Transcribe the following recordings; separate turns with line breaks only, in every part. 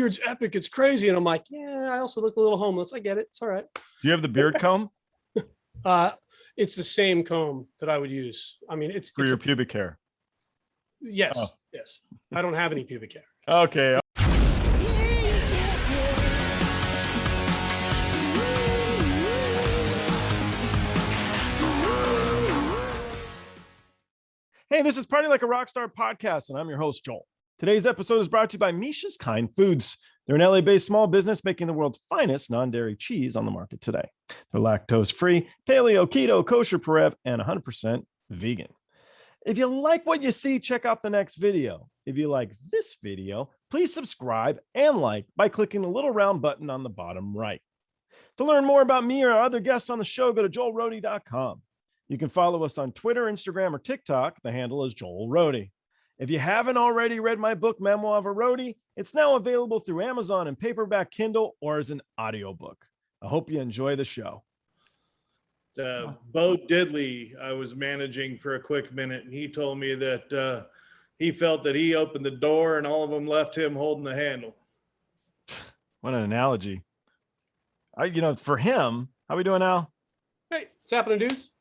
beard's epic. It's crazy. And I'm like, yeah, I also look a little homeless. I get it. It's all right.
Do you have the beard comb?
It's the same comb that I would use. I mean, it's
your pubic hair.
Yes. Oh. Yes. I don't have any pubic hair.
Okay. Hey, this is Party Like a Rockstar podcast, and I'm your host, Joel. Today's episode is brought to you by Misha's Kind Foods. They're an LA-based small business making the world's finest non-dairy cheese on the market today. They're lactose-free, paleo, keto, kosher, Parev, and 100% vegan. If you like what you see, check out the next video. If you like this video, please subscribe and like by clicking the little round button on the bottom right. To learn more about me or our other guests on the show, go to joelroadie.com. You can follow us on Twitter, Instagram, or TikTok. The handle is Joel Roadie. If you haven't already read my book, Memoir of a Roadie, it's now available through Amazon and paperback Kindle or as an audiobook. I hope you enjoy the show.
Bo Diddley, I was managing for a quick minute, and he told me that he felt that he opened the door and all of them left him holding the handle.
What an analogy. For him, how we doing now?
Hey, what's happening, dudes?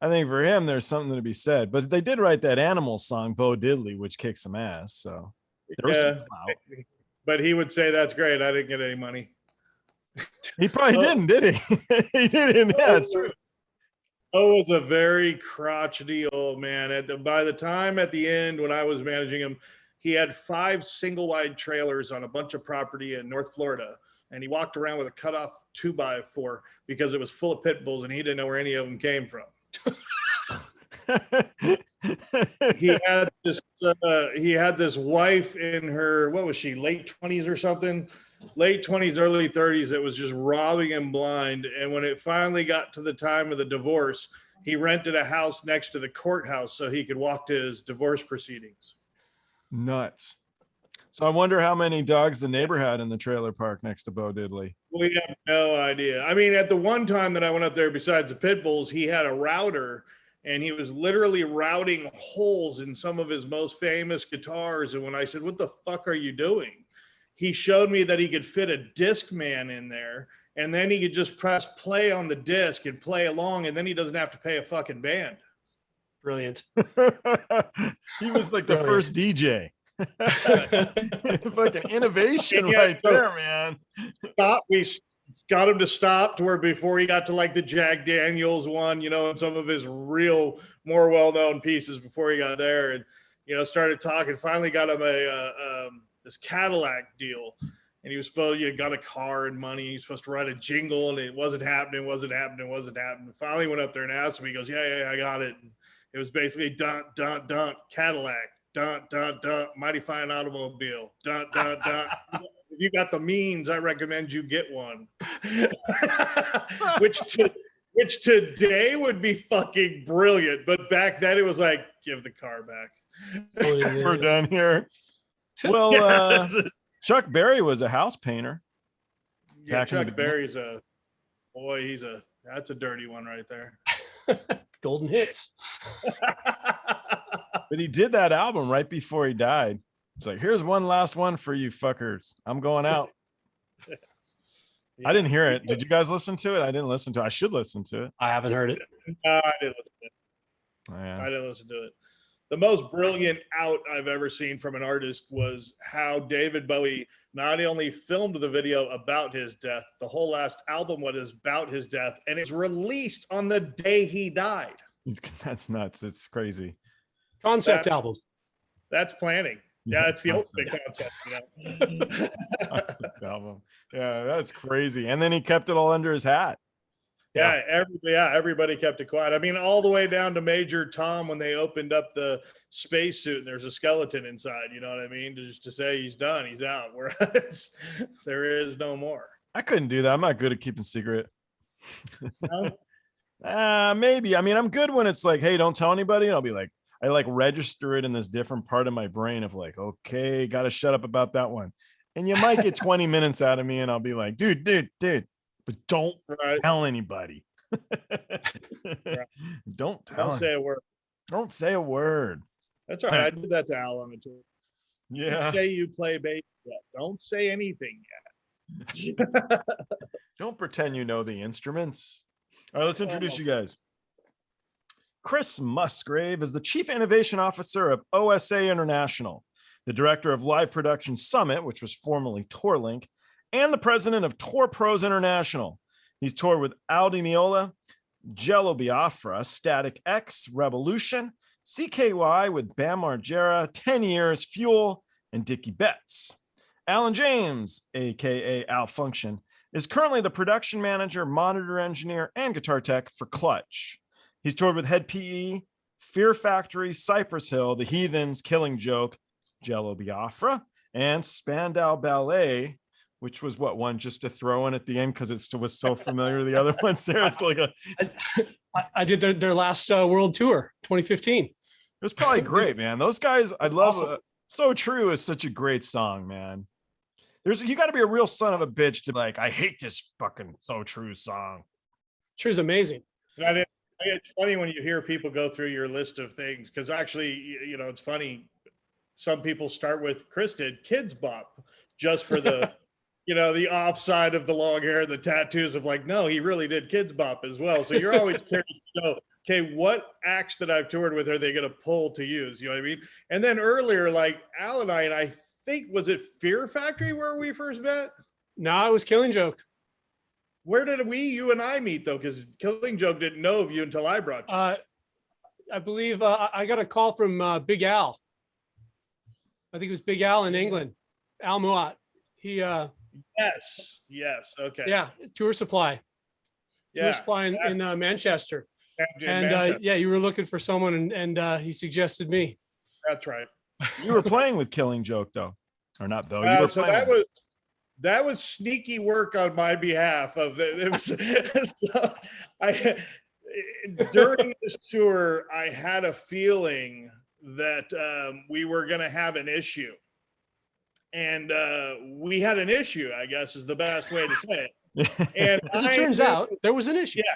I think for him, there's something to be said. But they did write that Animal song, Bo Diddley, which kicks some ass. So there was some clout.
But he would say, that's great. I didn't get any money.
He probably didn't, did he? He didn't. Yeah, that's true.
Bo was a very crotchety old man. By the time at the end, when I was managing him, he had 5 single-wide trailers on a bunch of property in North Florida. And he walked around with a cut-off 2x4 because it was full of pit bulls and he didn't know where any of them came from. He had this wife in her, what was she, late 20s or something, late 20s, early 30s, that was just robbing him blind. And when it finally got to the time of the divorce, he rented a house next to the courthouse so he could walk to his divorce proceedings.
Nuts. So I wonder how many dogs the neighbor had in the trailer park next to Bo Diddley.
We have no idea. I mean, at the one time that I went up there, besides the pit bulls, he had a router, and he was literally routing holes in some of his most famous guitars. And when I said, what the fuck are you doing? He showed me that he could fit a Discman in there, and then he could just press play on the disc and play along, and then he doesn't have to pay a fucking band.
Brilliant.
He was like the first DJ. Fucking innovation right there, man.
We got him to stop to where before he got to like the Jack Daniels one, and some of his real more well-known pieces before he got there, and started talking. Finally got him this Cadillac deal, and he was supposed got a car and money. He's supposed to write a jingle, and it wasn't happening. Finally went up there and asked him. He goes, yeah, I got it. And it was basically dun dun dun Cadillac. Dun, dun, dun, mighty fine automobile. Dun, dun, dun. If you got the means, I recommend you get one. which today would be fucking brilliant. But back then it was like, give the car back.
We're done here. Well, Chuck Berry was a house painter.
Yeah, Chuck Berry's that's a dirty one right there.
Golden hits.
But he did that album right before he died. It's like, here's one last one for you fuckers. I'm going out. I didn't hear it. Did you guys listen to it? I didn't listen to it. I should listen to it.
I haven't heard it.
No, I didn't listen to it.
Oh, yeah.
I didn't listen to it. The most brilliant out I've ever seen from an artist was how David Bowie not only filmed the video about his death, the whole last album was about his death, and it's released on the day he died.
That's nuts. It's crazy.
Concept album.
That's planning. Yeah, that's the ultimate concept.
Concept album. Yeah, that's crazy. And then he kept it all under his hat.
Yeah, everybody kept it quiet. I mean, all the way down to Major Tom when they opened up the spacesuit and there's a skeleton inside. You know what I mean? Just to say he's done, he's out. Whereas there is no more.
I couldn't do that. I'm not good at keeping secret.
No?
Maybe. I mean, I'm good when it's like, hey, don't tell anybody. And I'll be like, I like register it in this different part of my brain of like, okay, got to shut up about that one. And you might get 20 minutes out of me and I'll be like, dude, but don't tell anybody. Don't say
a word.
Don't say a word.
That's all right. I did that to Al on it too.
Yeah.
Say you play bass yet. Don't say anything yet.
Don't pretend you know the instruments. All right, let's introduce you guys. Chris Musgrave is the Chief Innovation Officer of OSA International, the Director of Live Production Summit, which was formerly TourLink, and the President of Tour Pros International. He's toured with Aldi Meola, Jello Biafra, Static X, Rebelution, CKY with Bam Margera, 10 Years, Fuel, and Dickey Betts. Alan James, AKA Alfunction, is currently the production manager, monitor engineer, and guitar tech for Clutch. He's toured with Hed Pe, Fear Factory, Cypress Hill, The Heathens, Killing Joke, Jello Biafra, and Spandau Ballet, which was what one just to throw in at the end because it was so familiar to the other ones there. It's like
I did their last world tour, 2015.
It was probably great, man. Those guys, I love.
Awesome.
So True is such a great song, man. You got to be a real son of a bitch to be like, I hate this fucking So True song.
True's amazing.
It's funny when you hear people go through your list of things, because actually, it's funny. Some people start with Chris did Kidz Bop just for the, the offside of the long hair, the tattoos of like, no, he really did Kidz Bop as well. So you're always curious to know, okay, what acts that I've toured with are they going to pull to use? You know what I mean? And then earlier, like Al and I think, was it Fear Factory where we first met?
No, it was Killing Joke.
Where did you and I meet though? Because Killing Joke didn't know of you until I brought you.
I believe I got a call from Big Al. I think it was Big Al in England, Al Muat. He
yes, okay,
yeah, tour supply in Manchester. And yeah, you were looking for someone, and he suggested me.
That's right.
You were playing with Killing Joke though, or not though? You were
so that was sneaky work on my behalf. During this tour, I had a feeling that we were going to have an issue, and we had an issue, I guess is the best way to say it. And
as it turns out, there was an issue.
Yeah.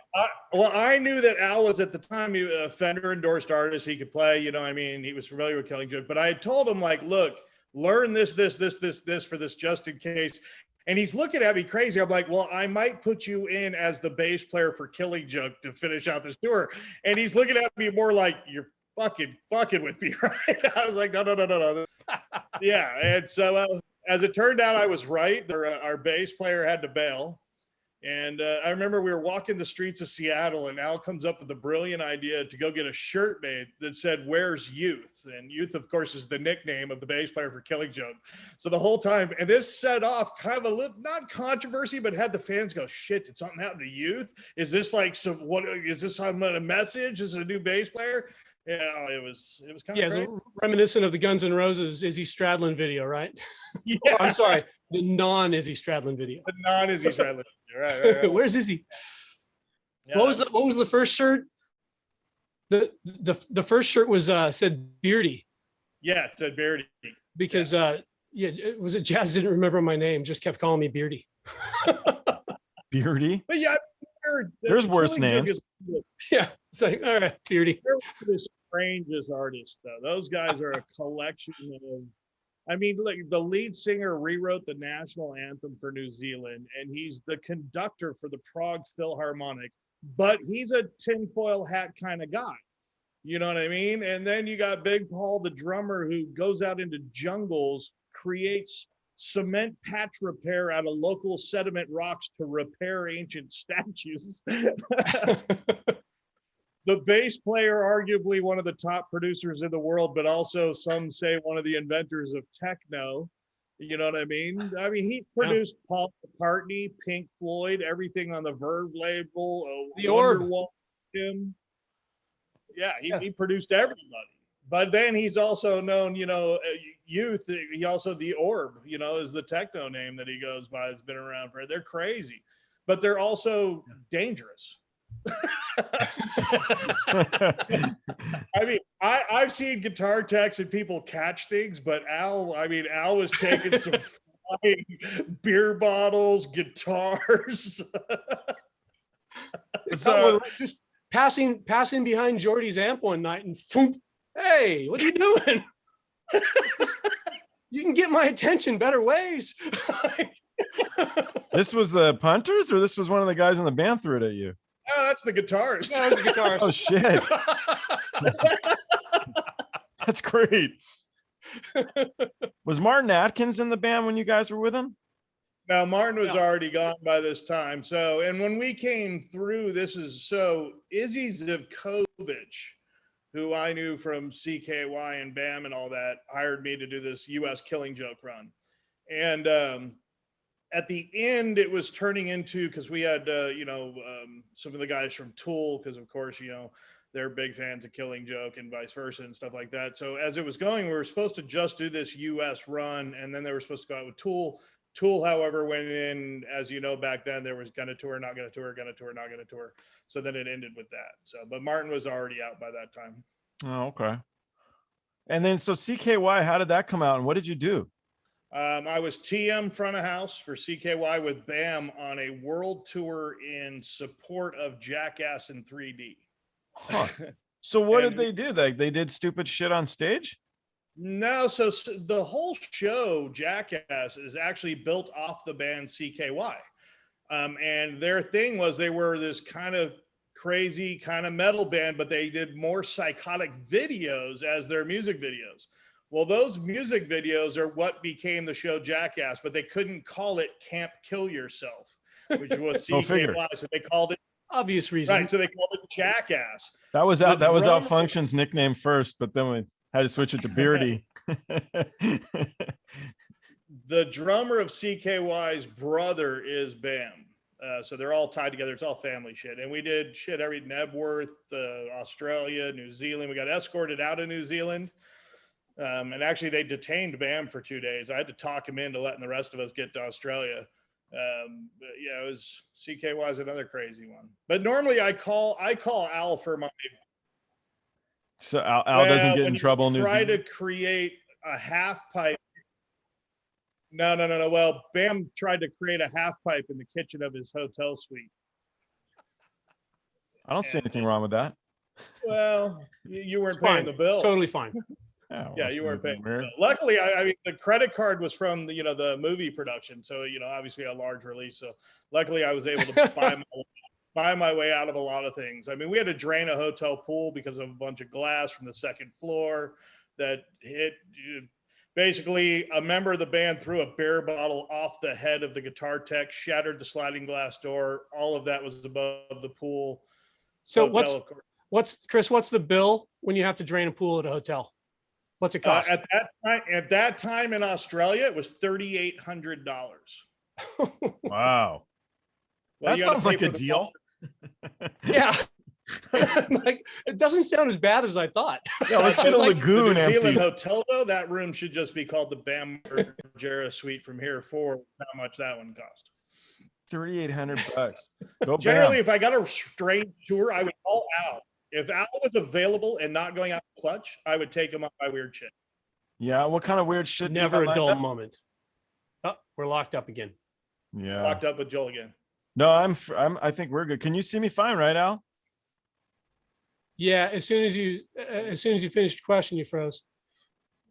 I knew that Al was at the time a Fender endorsed artist. He could play, he was familiar with Killing Joke, but I had told him like, look, learn this for this just in case. And he's looking at me crazy. I'm like, well, I might put you in as the bass player for Killing Joke to finish out this tour. And he's looking at me more like, you're fucking with me, right? I was like, no. Yeah. And so as it turned out, I was right. Our bass player had to bail. And I remember we were walking the streets of Seattle, and Al comes up with the brilliant idea to go get a shirt made that said, "Where's Youth?" And Youth, of course, is the nickname of the bass player for Killing Joke. So the whole time, and this set off kind of a little, not controversy, but had the fans go, shit, did something happen to Youth? Is this like is this a message? Is it a new bass player? Yeah, it was kind of
it's reminiscent of the Guns N' Roses Izzy Stradlin video, right?
Yeah.
I'm sorry, the non-Izzy Stradlin video.
The non-Izzy Stradlin video, right.
Where's Izzy?
Yeah.
What was the first shirt? The first shirt was said Beardy.
Yeah, it said Beardy.
Because was it Jazz didn't remember my name, just kept calling me Beardy.
Beardy?
But yeah,
there's worse names.
Yeah, it's like, all right, Beardy.
They're the strangest artists, though. Those guys are a collection of. I mean, look, the lead singer rewrote the national anthem for New Zealand, and he's the conductor for the Prague Philharmonic. But he's a tinfoil hat kind of guy. You know what I mean? And then you got Big Paul, the drummer, who goes out into jungles, creates cement patch repair out of local sediment rocks to repair ancient statues. The bass player, arguably one of the top producers in the world, but also some say one of the inventors of techno. You know what I mean? I mean, he produced Paul McCartney, Pink Floyd, everything on the Verve label.
The Orb.
Yeah, he produced everybody. But then he's also known, Youth. He also the Orb, is the techno name that he goes by. Has been around for. They're crazy, but they're also dangerous. I mean, I've seen guitar techs and people catch things, but Al was taking some flying beer bottles, guitars.
Just passing behind Jordy's amp one night and boom, hey, what are you doing? You can get my attention better ways.
This was the punters, or this was one of the guys in the band threw it at you?
Oh, that's the guitarist.
That was a guitarist.
Oh shit. That's great. Was Martin Atkins in the band when you guys were with him?
Now, Martin was
No.
already gone by this time. So, and when we came through, Izzy Zivkovich, who I knew from CKY and Bam and all that, hired me to do this US Killing Joke run. And at the end, it was turning into, because we had, some of the guys from Tool, because of course, they're big fans of Killing Joke and vice versa and stuff like that. So as it was going, we were supposed to just do this US run, and then they were supposed to go out with Tool. Tool, however, went in, as you know, back then there was gonna tour, not gonna tour, gonna tour, not gonna tour. So then it ended with that. So, but Martin was already out by that time.
Oh, okay. And then so CKY, how did that come out and what did you do?
I was TM front of house for CKY with Bam on a world tour in support of Jackass in 3D.
Huh. So what did they do? They did stupid shit on stage?
No, so the whole show, Jackass, is actually built off the band CKY. And their thing was they were this kind of crazy kind of metal band, but they did more psychotic videos as their music videos. Well, those music videos are what became the show Jackass, but they couldn't call it Camp Kill Yourself, which was CKY. So they called it,
Obvious reason.
right, so they called it Jackass.
That was
The drummer-
Alfunction's nickname first, but then we had to switch it to Beardy.
The drummer of CKY's brother is Bam. So they're all tied together. It's all family shit. And we did shit every Nebworth, Australia, New Zealand. We got escorted out of New Zealand. And actually they detained Bam for 2 days. I had to talk him into letting the rest of us get to Australia. But yeah, it was CKY is another crazy one. But normally I call Al for my.
So Al doesn't get
when
in trouble in New
Try
Zealand?
to create a half pipe. No. Well, Bam tried to create a half pipe in the kitchen of his hotel suite.
I don't see anything wrong with that.
Well, you weren't
It's
paying
fine.
the bill.
It's totally fine.
Yeah,
Yeah, you weren't paying.
weird.
The bill. Luckily, I mean, the credit card was from the movie production, so obviously a large release. So luckily, I was able to buy my way out of a lot of things. I mean, we had to drain a hotel pool because of a bunch of glass from the second floor that hit. Basically, a member of the band threw a beer bottle off the head of the guitar tech, shattered the sliding glass door. All of that was above the pool.
So
Hotel, of course.
what's the bill when you have to drain a pool at a hotel? What's it cost?
At that time in Australia, it was $3,800.
Wow.
Well,
That
you gotta
sounds
pay
like
for
a
the
deal.
Yeah. Like, it doesn't sound as bad as I thought.
Yeah, let's get a
It's like-
lagoon
The New Zealand
empty.
hotel, though, that room should just be called the Bam Margera Suite from here for how much that one cost.
$3,800. Go
Generally,
Bam.
if I got a strange tour, I would call Al. If Al was available and not going out clutch, I would take him on my weird shit.
Yeah, what kind of weird shit? do you
Never
got
a
lined
dull
up?
moment. Oh, we're locked up again.
Yeah.
Locked up with Joel again.
No, I think we're good. Can you see me fine, right, Al?
Yeah, as soon as you finished the question, you froze.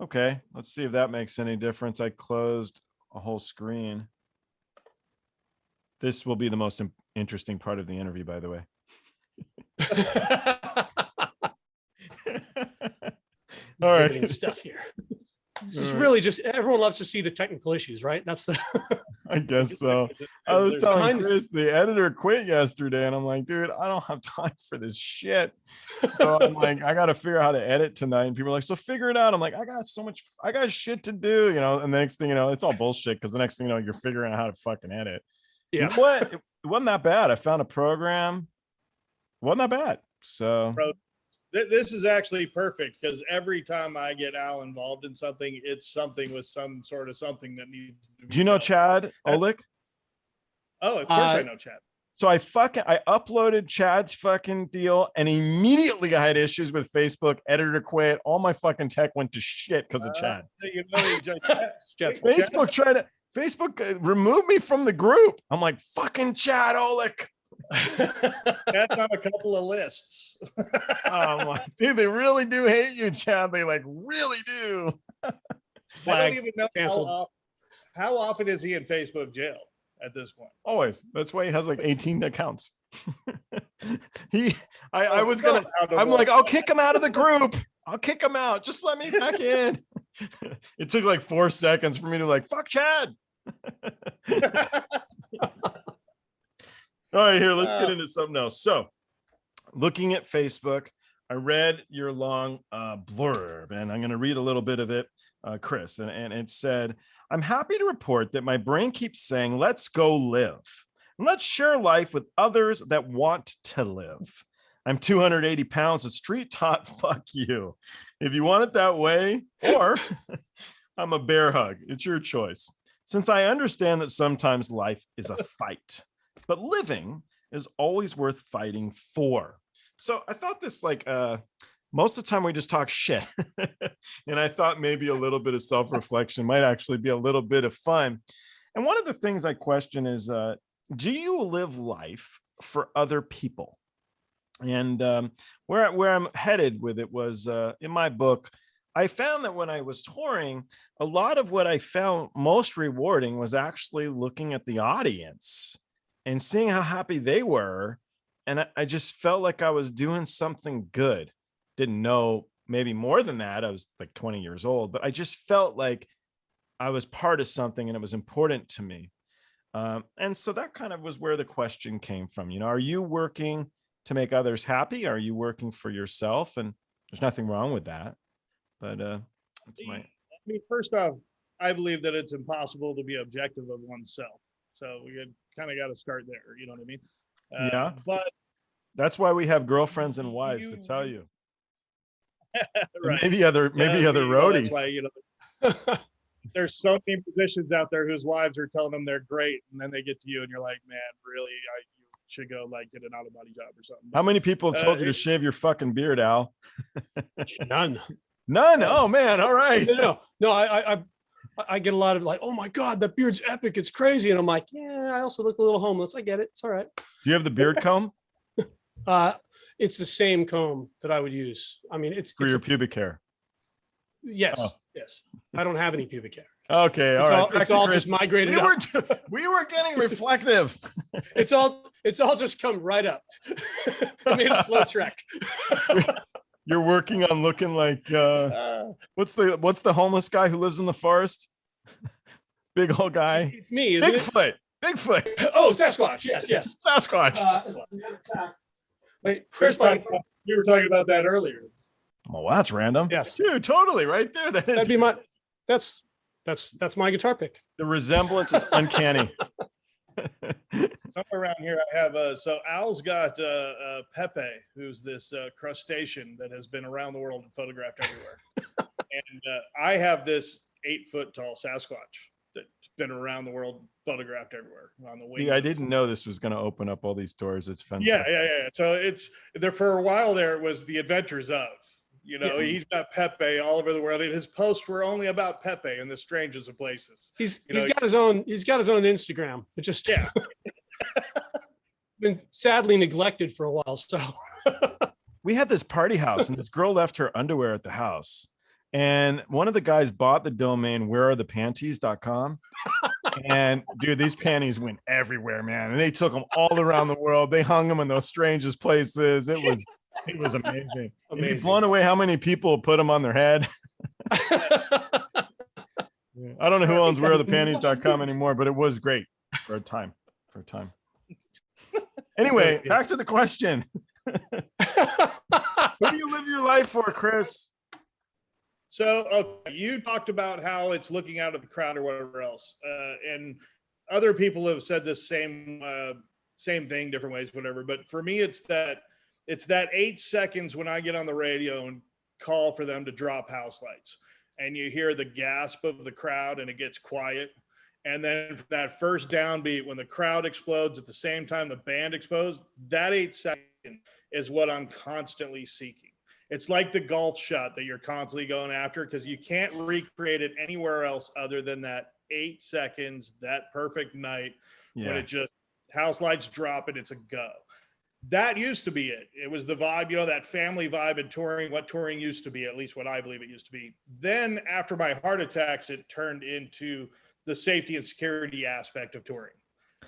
Okay, let's see if that makes any difference. I closed a whole screen. This will be the most interesting part of the interview, by the way. All
Riveting
right.
stuff here. This is
All right.
really just everyone loves to see the technical issues, right? That's the
I guess so. I was telling
Behind-
Chris the editor quit yesterday, and I'm like, dude, I don't have time for this shit. So I'm like, I got to figure out how to edit tonight. And people are like, so figure it out. I'm like, I got shit to do, And the next thing you know, it's all bullshit because the next thing you know, you're figuring out how to fucking edit. You
yeah.
know what? It wasn't that bad. I found a program. It wasn't that bad. So
This is actually perfect because every time I get Al involved in something, it's something with some sort of something that needs to be
do you know
done.
Chad Olech?
Oh, of course I know Chad.
So I uploaded Chad's fucking deal and immediately I had issues with Facebook. Editor quit. All my fucking tech went to shit because of Chad. Facebook removed me from the group. I'm like, fucking Chad Olech.
That's on a couple of lists.
I'm like, dude, they really do hate you, Chad. They like really do.
I
Flag
don't even know
canceled.
how often is he in Facebook jail at this point?
Always. That's why he has like 18 accounts. I was gonna. I'm like, I'll kick him out of the group. I'll kick him out. Just let me back in. It took like 4 seconds for me to like, fuck Chad. All right, here, let's get into something else. So, looking at Facebook, I read your long blurb, and I'm going to read a little bit of it, Chris. And it said, I'm happy to report that my brain keeps saying, let's go live. And let's share life with others that want to live. I'm 280 pounds of street taught. Fuck you. If you want it that way, or I'm a bear hug. It's your choice. Since I understand that sometimes life is a fight, but living is always worth fighting for. So I thought this, like, most of the time we just talk shit. And I thought maybe a little bit of self-reflection might actually be a little bit of fun. And one of the things I question is, do you live life for other people? And where I'm headed with it was, in my book, I found that when I was touring, a lot of what I found most rewarding was actually looking at the audience and seeing how happy they were. And I just felt like I was doing something good. Didn't know maybe more than that. I was like 20 years old, but I just felt like I was part of something and it was important to me. And so that kind of was where the question came from. You know, are you working to make others happy? Are you working for yourself? And there's nothing wrong with that. But that's my.
I mean, first off, I believe that it's impossible to be objective of oneself. So we kind of got to start there. You know what I mean?
Yeah.
But
that's why we have girlfriends and wives to tell you.
Right.
Maybe other roadies.
That's why, you know, there's so many musicians out there whose wives are telling them they're great, and then they get to you and you're like, man, really, you should go like get an out of body job or something.
How many people have told you to shave your fucking beard, Al?
None.
Oh man, all right.
No. I get a lot of like, oh my God, that beard's epic. It's crazy. And I'm like, yeah, I also look a little homeless. I get it. It's all right.
Do you have the beard comb?
It's the same comb that I would use. I mean, it's
your pubic hair.
Yes.
Oh.
Yes. I don't have any pubic hair.
Okay. All right.
It's all just migrated up.
We were getting reflective.
It's all just come right up. I made a slow trek.
You're working on looking like what's the homeless guy who lives in the forest? Big old guy.
It's me, isn't
Bigfoot. Bigfoot.
Oh, Sasquatch. Yes.
Sasquatch.
Wait, first of all,
you were talking about that earlier.
Oh, that's random.
Yes.
Dude, totally right there.
That'd be my that's my guitar pick.
The resemblance is uncanny.
Somewhere around here, I have so Al's got Pepe, who's this crustacean that has been around the world and photographed everywhere, and I have this 8-foot tall Sasquatch that's been around the world, photographed everywhere on the wing.
I didn't know this was going to open up all these doors. It's fantastic.
Yeah. So it's there for a while. There it was the adventures of. You know, He's got Pepe all over the world, and his posts were only about Pepe in the strangest of places. He's got his own
Instagram. It just been sadly neglected for a while. So
we had this party house, and this girl left her underwear at the house, and one of the guys bought the domain wherearethepanties.com. And dude, these panties went everywhere, man, and they took them all around the world. They hung them in those strangest places. It was amazing. You'd be blown away how many people put them on their head. I don't know who owns wherearethepanties.com anymore, but it was great for a time. Anyway, back to the question. Who do you live your life for, Chris?
So you talked about how it's looking out at the crowd or whatever else, and other people have said this same thing, different ways, whatever. But for me, it's that 8 seconds when I get on the radio and call for them to drop house lights, and you hear the gasp of the crowd and it gets quiet. And then that first downbeat, when the crowd explodes at the same time the band explodes, that 8 seconds is what I'm constantly seeking. It's like the golf shot that you're constantly going after, because you can't recreate it anywhere else other than that 8 seconds, that perfect night when it just house lights drop and it's a go. that used to be it. It was the vibe, that family vibe and touring, what touring used to be, at least what I believe it used to be. Then after my heart attacks, it turned into the safety and security aspect of touring.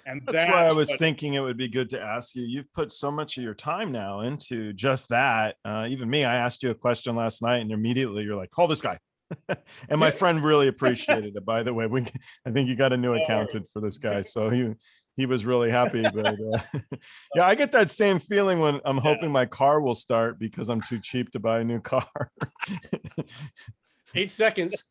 And
that's why I was thinking it would be good to ask you. You've put so much of your time now into just that. Even me, I asked you a question last night and immediately you're like, call this guy. And my friend really appreciated it, by the way. I think you got a new accountant for this guy. So he was really happy. But yeah, I get that same feeling when I'm hoping my car will start because I'm too cheap to buy a new car.
8 seconds.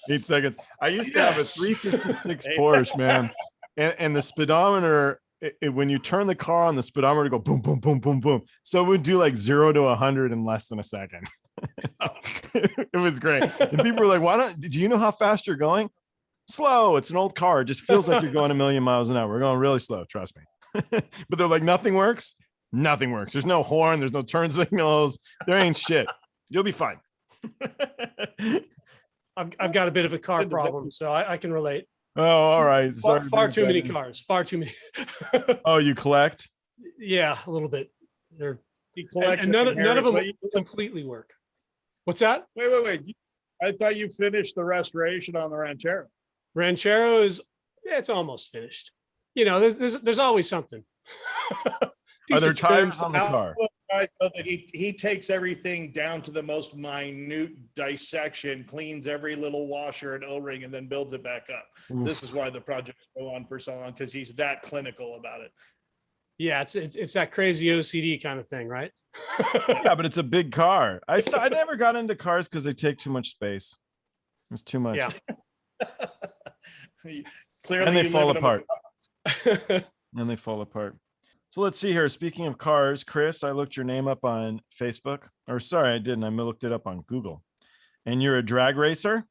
8 seconds. I used to have a 356 Porsche, man. And the speedometer, when you turn the car on, the speedometer go boom, boom, boom, boom, boom. So it would do like 0 to 100 in less than a second. It was great. And people were like, do you know how fast you're going? Slow. It's an old car. It just feels like you're going 1,000,000 miles an hour. We're going really slow. Trust me. But they're like, nothing works. Nothing works. There's no horn. There's no turn signals. There ain't shit. You'll be fine.
I've got a bit of a car problem, so I can relate.
Oh, all right.
Far too many cars. Far too many.
Oh, you collect?
Yeah, a little bit.
He collects,
and none of them completely work. What's that?
Wait. I thought you finished the restoration on the Ranchero.
Ranchero it's almost finished. There's always something.
Are there tires on the car?
He takes everything down to the most minute dissection, cleans every little washer and O-ring, and then builds it back up. Oof. This is why the project go on for so long, because he's that clinical about it.
Yeah, it's that crazy OCD kind of thing, right?
Yeah, but it's a big car. I never got into cars because they take too much space. It's too much.
Yeah.
Clearly,
and they fall apart. And they fall apart. So let's see here. Speaking of cars, Chris, I looked your name up on Facebook. Or sorry, I didn't. I looked it up on Google. And you're a drag racer,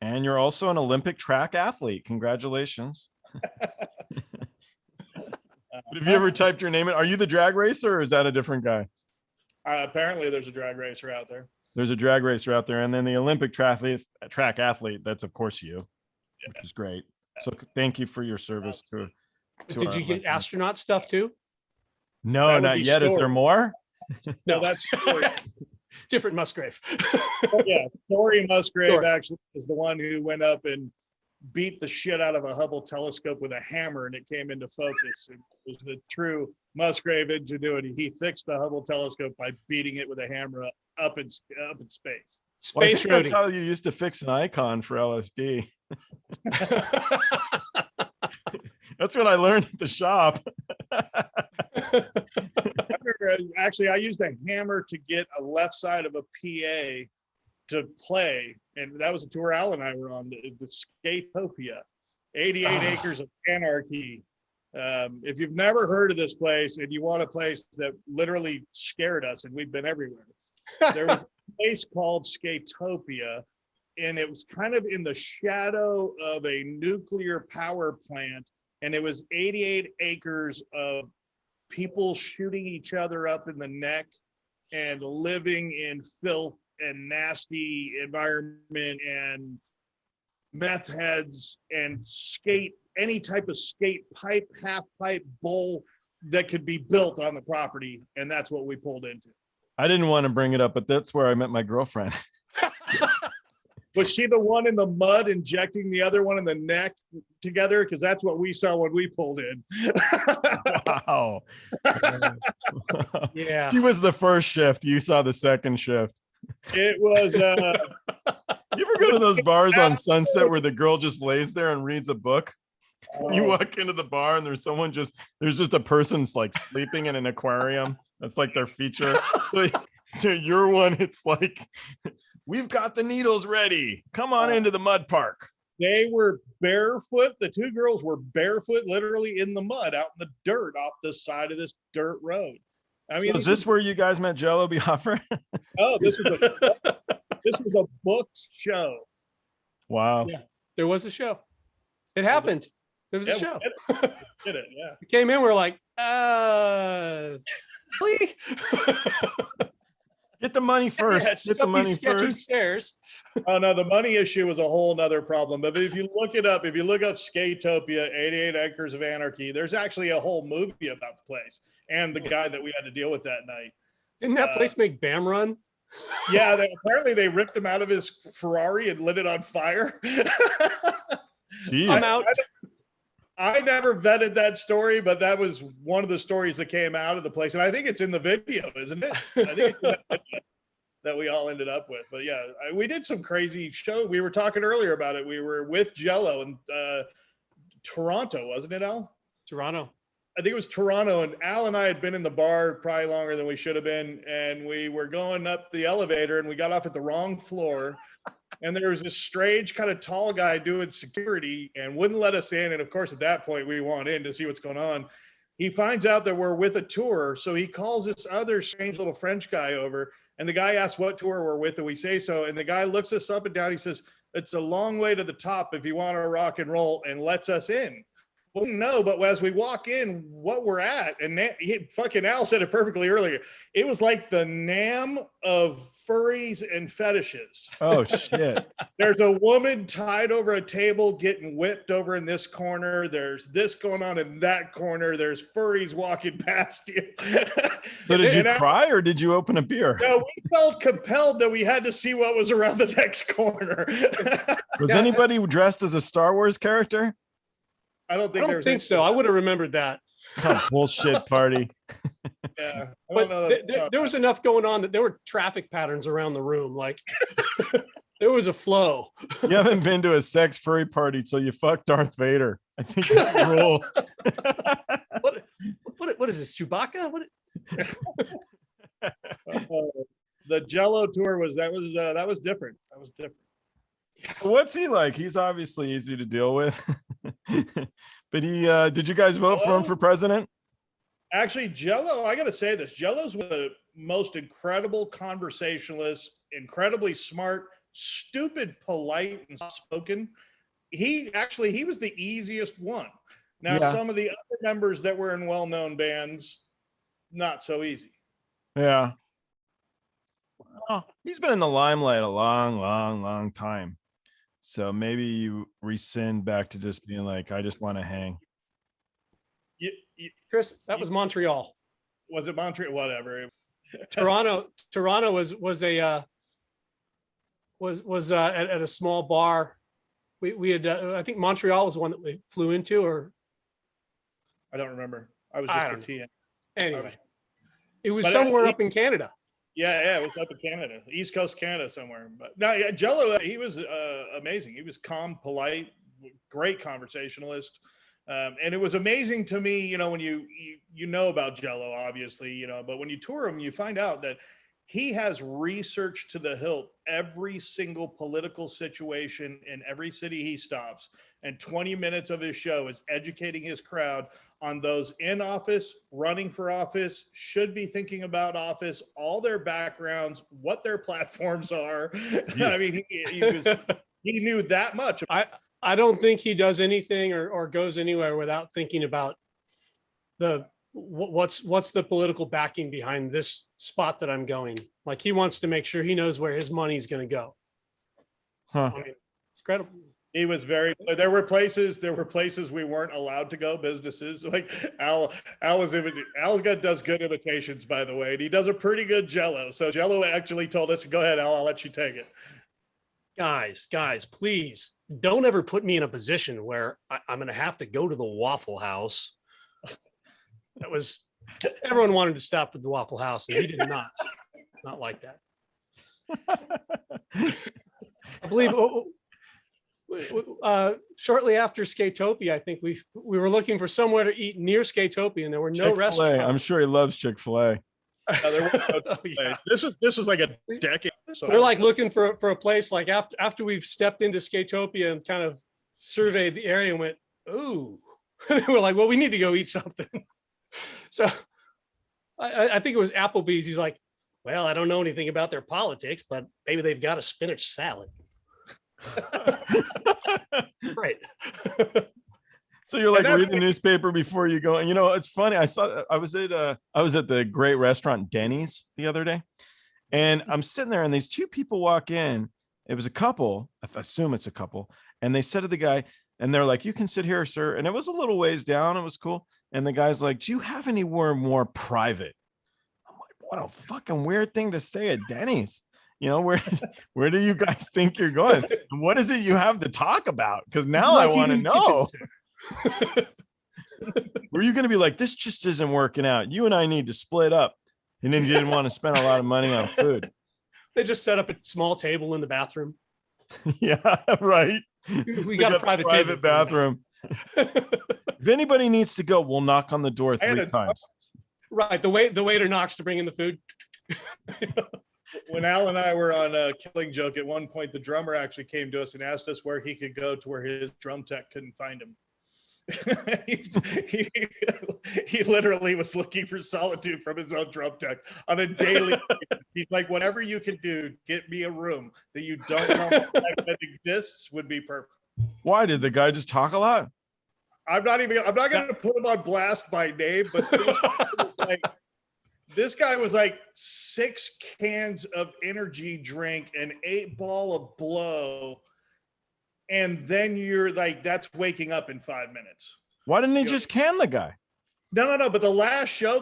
and you're also an Olympic track athlete. Congratulations. Have you ever typed your name in? Are you the drag racer, or is that a different guy?
Apparently, there's a drag racer out there.
There's a drag racer out there, and then the Olympic track athlete. That's of course you, which is great. So thank you for your service to
Did you get astronaut stuff too?
No, not yet. Story. Is there more?
No, that's Story.
Different Musgrave.
Yeah, Story Musgrave actually is the one who went up and beat the shit out of a Hubble telescope with a hammer, and it came into focus. It was the true Musgrave ingenuity. He fixed the Hubble telescope by beating it with a hammer up in space.
Space
Roadie. That's how you used to fix an icon for LSD. That's what I learned at the shop.
Actually, I used a hammer to get a left side of a PA to play, and that was a tour Al and I were on, the Skateopia, 88 acres of anarchy. If you've never heard of this place and you want a place that literally scared us, and we've been everywhere, there was a place called Skateopia, and it was kind of in the shadow of a nuclear power plant, and it was 88 acres of people shooting each other up in the neck and living in filth and nasty environment and meth heads and any type of skate pipe, half pipe, bowl that could be built on the property. And that's what we pulled into.
I didn't want to bring it up, but that's where I met my girlfriend.
Was she the one in the mud injecting the other one in the neck together? Because that's what we saw when we pulled in.
Wow.
Yeah.
She was the first shift. You saw the second shift.
It was.
You ever go to those bars on Sunset where the girl just lays there and reads a book? You walk into the bar and there's just a person's like sleeping in an aquarium. That's like their feature. So your one, it's like, we've got the needles ready. Come on into the mud park.
They were barefoot. The two girls were barefoot, literally in the mud, out in the dirt off the side of this dirt road. I mean,
so is this where you guys met Jello Biafra?
Oh, this was a booked show.
Wow.
Yeah, there was a show. It happened. There was a show.
Did it? Yeah.
We came in. We're like, really?
Get the money first.
Yeah, it's
Get the
up these
money
sketchy
first.
stairs.
Oh no, the money issue is a whole nother problem. But if you look it up, if you look up Skateopia, 88 Acres of Anarchy, there's actually a whole movie about the place and the guy that we had to deal with that night.
Didn't that place make Bam run?
Yeah, apparently they ripped him out of his Ferrari and lit it on fire.
Jeez.
I'm out.
I never vetted that story, but that was one of the stories that came out of the place. And I think it's in the video, isn't it? I think it's in that video that we all ended up with. But yeah, we did some crazy show. We were talking earlier about it. We were with Jello in Toronto, wasn't it, Al?
Toronto.
I think it was Toronto, and Al and I had been in the bar probably longer than we should have been. And we were going up the elevator and we got off at the wrong floor. And there was this strange kind of tall guy doing security and wouldn't let us in. And of course, at that point, we want in to see what's going on. He finds out that we're with a tour. So he calls this other strange little French guy over. And the guy asks what tour we're with. And we say so. And the guy looks us up and down. He says, "It's a long way to the top if you want to rock and roll," and lets us in. Well, no, but as we walk in, what we're at, and fucking Al said it perfectly earlier. It was like the NAM of furries and fetishes.
Oh shit.
There's a woman tied over a table getting whipped over in this corner. There's this going on in that corner. There's furries walking past you.
So did you cry or did you open a beer?
No, we felt compelled that we had to see what was around the next corner.
Was anybody dressed as a Star Wars character?
I don't think
so. I would have remembered that.
Oh, bullshit party.
Yeah,
But there was enough going on that there were traffic patterns around the room. Like there was a flow.
You haven't been to a sex furry party till you fuck Darth Vader. I think that's the rule.
What is this, Chewbacca?
The Jello tour was different. That was different.
So what's he like? He's obviously easy to deal with. But did you guys vote for him for president?
Actually, Jello, I got to say this. Jello's one of the most incredible conversationalists, incredibly smart, stupid, polite, and spoken. He was the easiest one. Now, some of the other members that were in well-known bands, not so easy.
Yeah. Well, he's been in the limelight a long time. So maybe you rescind back to just being like, I just want to hang.
Chris, that was Montreal.
Was it Montreal? Whatever.
Toronto was at a small bar. We had I think Montreal was one that we flew into, or
I don't remember. I was just a TN.
Anyway, it was somewhere up in Canada.
Yeah, it was up in Canada, East Coast Canada somewhere. But no, yeah, Jello, he was amazing. He was calm, polite, great conversationalist. And it was amazing to me, when you know about Jello, obviously, but when you tour him, you find out that he has researched to the hilt every single political situation in every city he stops. And 20 minutes of his show is educating his crowd on those in office, running for office, should be thinking about office, all their backgrounds, what their platforms are. I mean, he knew that much.
I don't think he does anything or goes anywhere without thinking about what's the political backing behind this spot that I'm going. Like, he wants to make sure he knows where his money's going to go.
Huh.
I mean, it's incredible.
He was there were places we weren't allowed to go, businesses. Like Al does good imitations, by the way, and he does a pretty good Jello. So Jello actually told us, go ahead, Al, I'll let you take it.
Guys, please don't ever put me in a position where I'm going to have to go to the Waffle House. Everyone wanted to stop at the Waffle House, and he did not like that. I believe shortly after Skateopia, I think we were looking for somewhere to eat near Skateopia, and there were no
Chick-fil-A.
restaurants.
I'm sure he loves Chick-fil-A.
Yeah. This was like a decade. So
We're like looking for a place like after we've stepped into Skateopia and kind of surveyed the area and went, ooh, we're like, well, we need to go eat something. So I think it was Applebee's. He's like, well, I don't know anything about their politics, but maybe they've got a spinach salad. Right.
So you're like, read the newspaper before you go. And it's funny. I was at the great restaurant Denny's the other day, And I'm sitting there and these two people walk in. It was a couple. I assume it's a couple. And they said to the guy, and they're like, you can sit here, sir. And it was a little ways down. It was cool. And the guy's like, do you have anywhere more private? I'm like, what a fucking weird thing to say at Denny's. You know, where do you guys think you're going? And what is it you have to talk about? Because now I want to know. Were you going to be like, this just isn't working out? You and I need to split up. And then you didn't want to spend a lot of money on food.
They just set up a small table in the bathroom.
Yeah, right.
We got a private
bathroom. If anybody needs to go, we'll knock on the door 3 times.
Right. The waiter knocks to bring in the food.
When Al and I were on a Killing Joke, at one point, the drummer actually came to us and asked us where he could go to where his drum tech couldn't find him. he literally was looking for solitude from his own drum tech on a daily basis. He's like, whatever you can do, get me a room that you don't know that exists would be perfect.
Why did the guy just talk a lot?
I'm not going to put him on blast by name, but this guy was like 6 cans of energy drink and 8 ball of blow. And then you're like, that's waking up in 5 minutes.
Why didn't he just can the guy?
No. But the last show,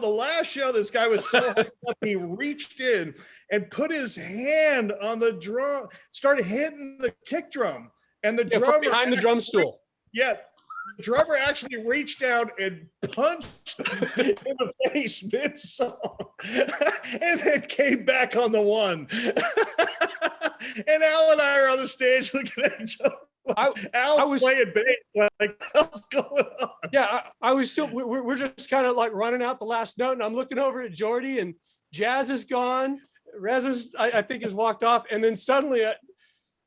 this guy was so hyped up, he reached in and put his hand on the drum, started hitting the kick drum. And the drummer
behind the drum stool.
Yeah. The drummer actually reached down and punched him in the face mid-song and then came back on the one. And Al and I are on the stage looking at each other. I was playing bass. Like, what's going on?
Yeah, I was still, we're just kind of like running out the last note, and I'm looking over at Jordy, and Jazz is gone. Rez is, I think, has walked off. And then suddenly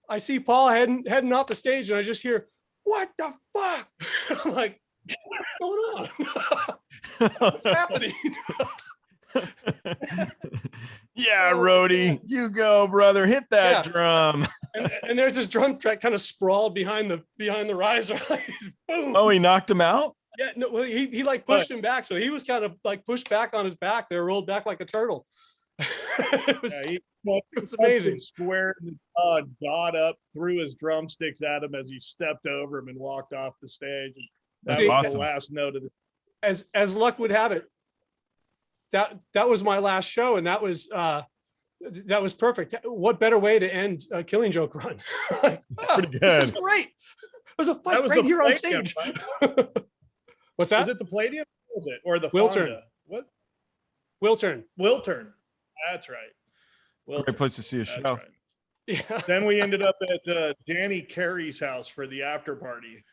I see Paul heading off the stage, and I just hear, what the fuck? I'm like, what's going on? What's happening?
Yeah, Roadie, you go, brother. Hit that drum.
And there's this drum track kind of sprawled behind the riser. Boom.
Oh, he knocked him out?
Yeah, no, well, he like pushed him back. So he was kind of like pushed back on his back. They were rolled back like a turtle. It was amazing.
Square in the got up, threw his drumsticks at him as he stepped over him and walked off the stage. That was awesome. The last note of the.
As luck would have it, that was my last show, and that was perfect. What better way to end a Killing Joke run? Like,
pretty good.
This is great. It was a fight right here on stage. Right? What's that?
Was it the Palladium? Or was it or the
Wiltern?
Fonda? What?
Wiltern.
That's right.
Great place to see a show.
Right. Yeah. Then we ended up at Danny Kerry's house for the after party,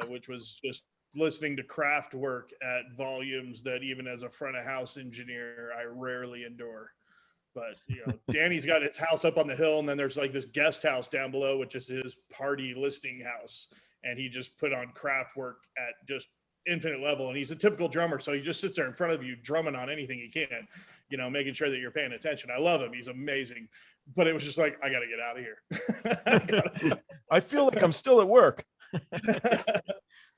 which was just listening to Kraftwerk at volumes that even as a front of house engineer, I rarely endure. But, Danny's got his house up on the hill, and then there's like this guest house down below, which is his party listening house. And he just put on Kraftwerk at just infinite level. And he's a typical drummer. So he just sits there in front of you, drumming on anything he can, making sure that you're paying attention. I love him. He's amazing. But it was just like, I got to get out of here.
I feel like I'm still at work.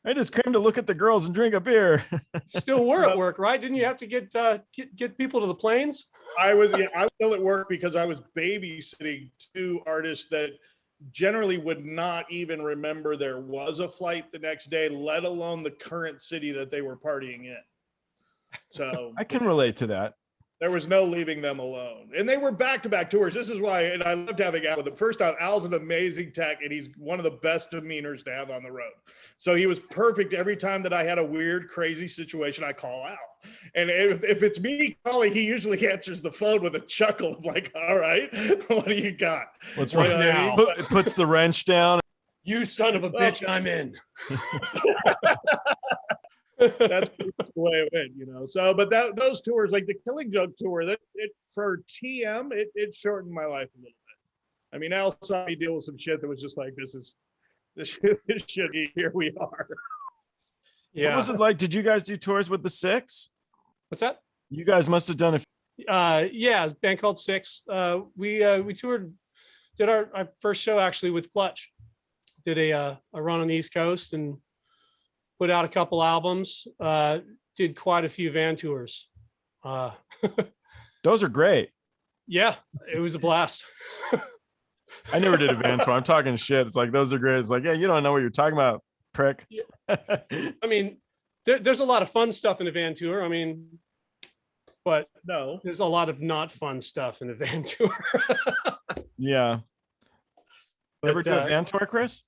I just came to look at the girls and drink a beer.
Still were at work, right? Didn't you have to get people to the planes?
I was still at work because I was babysitting 2 artists that generally would not even remember there was a flight the next day, let alone the current city that they were partying in. So
I can relate to that.
There was no leaving them alone. And they were back-to-back tours. This is why, and I loved having Al with them. First off, Al's an amazing tech, and he's one of the best demeanors to have on the road. So he was perfect every time that I had a weird, crazy situation, I call Al. And if it's me calling, he usually answers the phone with a chuckle of like, all right, what do you got?
What's right now? It puts the wrench down.
You son of a bitch, I'm in.
That's the way it went, So, but those tours, like the Killing Joke tour, for TM, it shortened my life a little bit. I mean, Al saw me deal with some shit that was just like, this should be, here we are.
Yeah. What was it like? Did you guys do tours with the Six?
What's that?
You guys must have done it.
Yeah, a band called Six. We toured, did our first show actually with Clutch. Did a run on the East Coast and put out a couple albums, did quite a few van tours.
Those are great.
Yeah, it was a blast.
I never did a van tour. I'm talking shit. It's like, those are great. It's like, yeah, you don't know what you're talking about, prick.
Yeah. I mean, there's a lot of fun stuff in a van tour. I mean, but
No,
there's a lot of not fun stuff in a van tour.
Yeah. Ever
But,
do a van tour, Chris?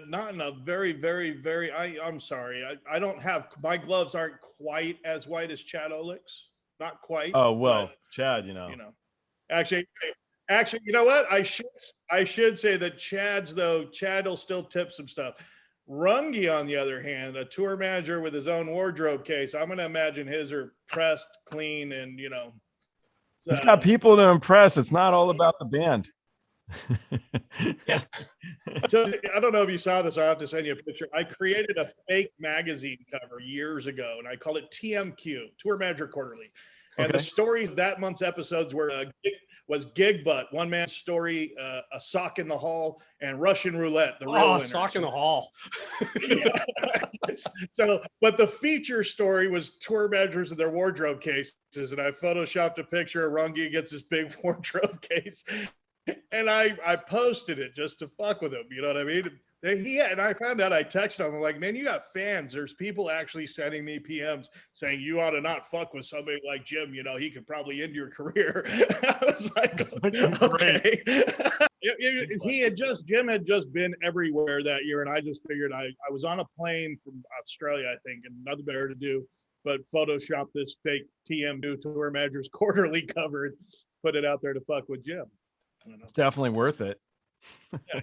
not in a very, very, very. I'm sorry. I don't have, my gloves aren't quite as white as Chad Olech's. Not quite.
Oh, well,
but,
Chad,
actually, you know what? I should say that Chad will still tip some stuff. Runge, on the other hand, a tour manager with his own wardrobe case, I'm going to imagine his are pressed, clean, and so,
he's got people to impress. It's not all about the band.
Yeah.
So I don't know if you saw this. I'll have to send you a picture. I created a fake magazine cover years ago, and I called it TMQ, Tour Manager Quarterly. And
Okay.
the stories that month's episodes were was Gig Butt, one man's story, a sock in the hall, and Russian roulette. The real winner.
Sock in the hall.
So, but the feature story was tour managers and their wardrobe cases, and I photoshopped a picture of Runge gets this big wardrobe case, and I posted it just to fuck with him. You know what I mean? And I found out, I texted him, I'm like, man, you got fans. There's people actually sending me PMs saying you ought to not fuck with somebody like Jim. He could probably end your career. I was like, okay. Jim had just been everywhere that year, and I just figured I was on a plane from Australia, I think, and nothing better to do but Photoshop this fake TM2 Tour Managers Quarterly cover and put it out there to fuck with Jim. I don't know.
It's definitely worth it.
Yeah,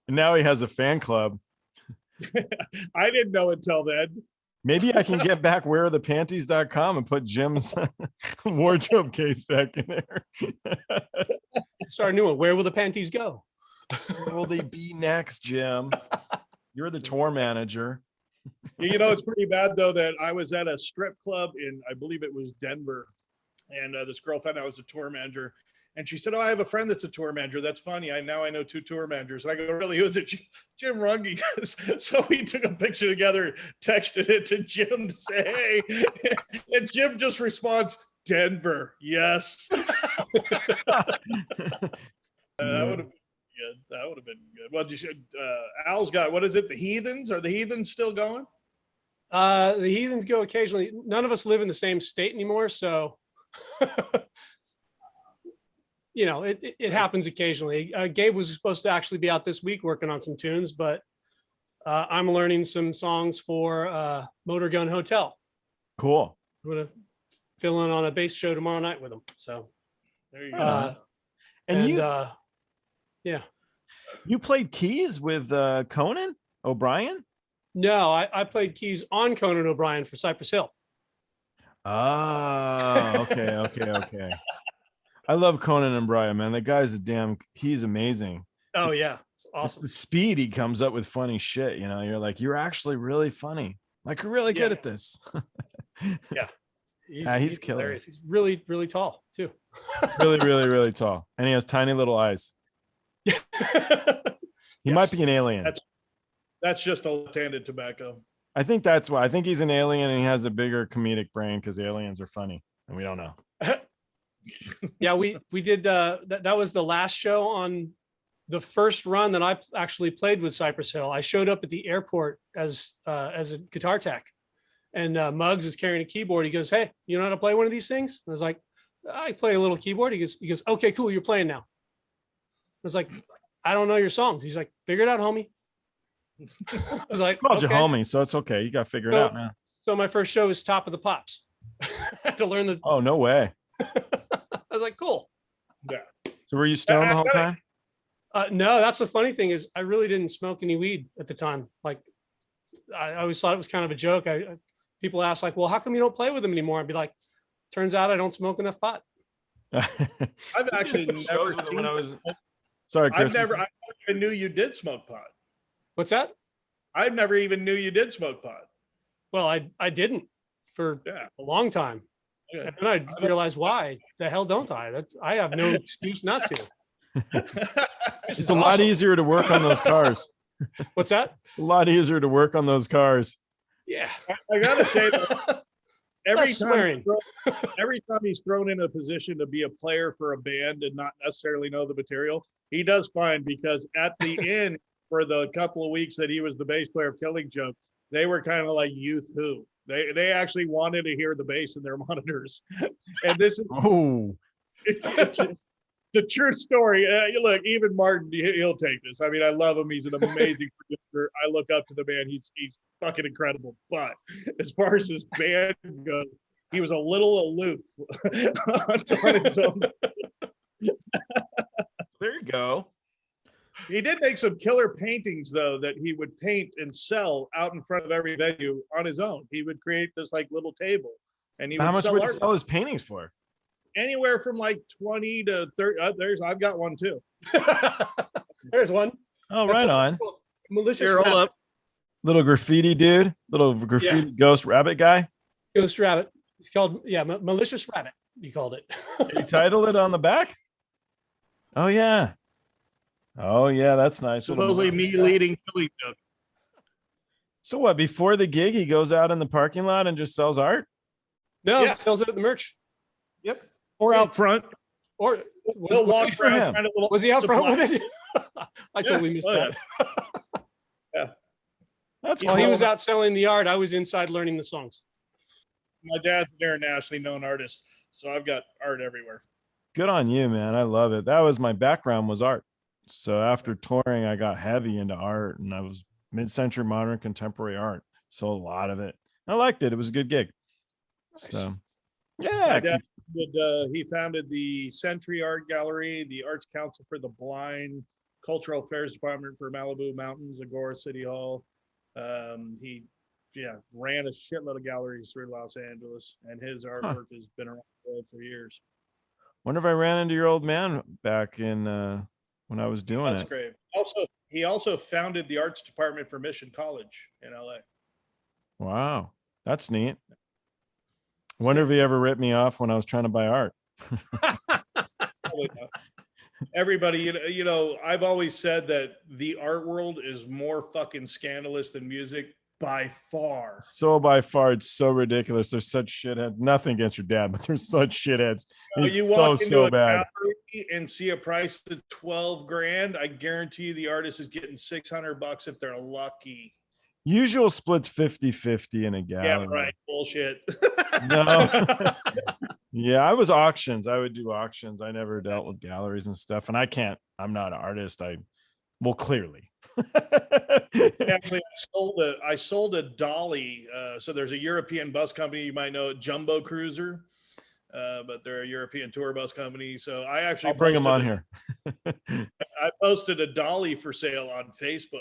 And now he has a fan club.
I didn't know until then.
Maybe I can get back wearthepanties.com and put Jim's wardrobe case back in there.
Start a new one. Where will the panties go?
Where will they be next, Jim? You're the tour manager.
It's pretty bad, though, that I was at a strip club in, I believe it was Denver, and this girl found out I was a tour manager. And she said, oh, I have a friend that's a tour manager. That's funny. Now I know 2 tour managers. And I go, really? Who is it? Jim Runge. So we took a picture together, texted it to Jim to say, hey. And Jim just responds, Denver. Yes. That would have been good. That would have been good. Well, Al's got, what is it? The Heathens? Are the Heathens still going?
The Heathens go occasionally. None of us live in the same state anymore. So... it happens occasionally. Gabe was supposed to actually be out this week working on some tunes, but I'm learning some songs for Motor Gun Hotel.
Cool.
I'm going to fill in on a bass show tomorrow night with them. So
there you go.
Yeah.
You played keys with Conan O'Brien?
No, I played keys on Conan O'Brien for Cypress Hill.
Oh, okay. I love Conan O'Brien, man. That guy's he's amazing.
Oh yeah. It's
It's
awesome.
the speed he comes up with funny shit. You're like, you're actually really funny. Like, you're really good at this.
Yeah.
He's killer.
Hilarious. He's really, really tall too.
Really, really, really tall. And he has tiny little eyes. He might be an alien.
That's just a left-handed tobacco.
I think that's why. I think he's an alien and he has a bigger comedic brain because aliens are funny and we don't know.
Yeah, we did that was the last show on the first run that I actually played with Cypress Hill. I showed up at the airport as a guitar tech, and Muggs is carrying a keyboard. He goes, "Hey, you know how to play one of these things?" I was like, "I play a little keyboard." He goes, "Okay, cool, you're playing now." I was like, "I don't know your songs." He's like, "Figure it out, homie." I was like,
I called you
okay.
homie, so it's okay. You got to figure it out, man.
So my first show was Top of the Pops. I had to learn the.
Oh, no way.
I was like, cool.
Yeah.
So were you stoned the whole time?
No, that's the funny thing is I really didn't smoke any weed at the time. Like I always thought it was kind of a joke. People ask like, well, how come you don't play with them anymore? I'd be like, turns out I don't smoke enough pot.
I've actually never seen,
when I was sorry, Chris.
I never even knew you did smoke pot.
What's that?
I never even knew you did smoke pot.
Well, I didn't for a long time.
Yeah.
And I realized why the hell don't I? I have no excuse not to.
It's a lot easier to work on those cars.
What's that?
A lot easier to work on those cars.
Yeah.
I gotta say, though, every
Less
time,
swearing.
every time he's thrown in a position to be a player for a band and not necessarily know the material, he does fine, because at the end, for the couple of weeks that he was the bass player of Killing Joke, they were kind of like Youth Who. They actually wanted to hear the bass in their monitors. And this is it's the true story. Look, even Martin, he'll take this. I mean, I love him. He's an amazing producer. I look up to the man. He's fucking incredible. But as far as his band goes, he was a little aloof on his own.
There you go.
He did make some killer paintings, though, that he would paint and sell out in front of every venue on his own. He would create this like little table, and he
How
would
much
sell
would he
art.
sell his paintings for?
Anywhere from like 20 to 30. I've got one too.
There's one.
Oh,
That's
right
a-
on.
Malicious
Here, hold
rabbit.
up.
Little graffiti dude, little graffiti ghost rabbit guy.
Ghost rabbit. It's called, malicious rabbit. You called it.
You title it on the back? Oh yeah. Oh yeah, that's nice.
Supposedly me leading Killing Joke.
So what, before the gig, he goes out in the parking lot and just sells art?
No,
Yeah.
sells it at the merch.
Yep. Or out front.
Or
He'll walk
for
around
him.
trying to
was he out front
supply.
with it? I totally missed
Oh,
that.
That's
While
cool.
he was out selling the art, I was inside learning the songs.
My dad's an internationally known artist, so I've got art everywhere.
Good on you, man. I love it. That was my background, was art. So after touring, I got heavy into art, and I was mid-century modern contemporary art. So a lot of it. I liked it. It was a good gig.
Nice.
So
My
yeah.
dad he founded the Century Art Gallery, the Arts Council for the Blind, Cultural Affairs Department for Malibu Mountains, Agora City Hall. He ran a shitload of galleries through Los Angeles, and his artwork has been around the world for years.
Wonder if I ran into your old man back in when I was doing it.
Musgrave. He also founded the arts department for Mission College in LA.
Wow, that's neat. Wonder if he ever ripped me off when I was trying to buy art.
Probably not. Everybody, you know, I've always said that the art world is more fucking scandalous than music by far.
So by far, it's so ridiculous. There's such shitheads. Nothing against your dad, but there's such shitheads. It's
You walk into a
bad.
gallery and see a price of 12 grand. I guarantee you the artist is getting $600 if they're lucky.
Usual splits 50-50 in a gallery.
Yeah, right. Bullshit.
No. Yeah, I was auctions. I would do auctions. I never dealt with galleries and stuff. And I'm not an artist. Clearly.
Actually, I sold a dolly. So there's a European bus company, you might know, Jumbo Cruiser. But they're a European tour bus company. So I'll
bring them on here.
I posted a dolly for sale on Facebook.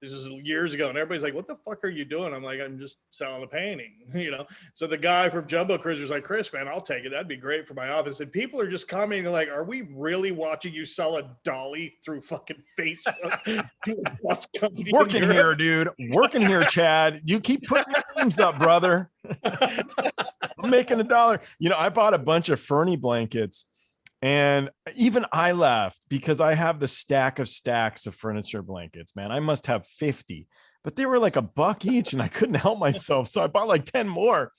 This is years ago, and everybody's like, "What the fuck are you doing?" I'm like, "I'm just selling a painting," you know. So the guy from Jumbo Cruiser's like, "Chris, man, I'll take it. That'd be great for my office." And people are just commenting like, "Are we really watching you sell a dolly through fucking Facebook?" Bus company in
Working here,
Europe?
dude. Working here, Chad. You keep putting your names up, brother. I'm making $1. You know, I bought a bunch of Fernie blankets. And even I laughed because I have the stack of stacks of furniture blankets, man. I must have 50, but they were like $1 each and I couldn't help myself. So I bought like 10 more.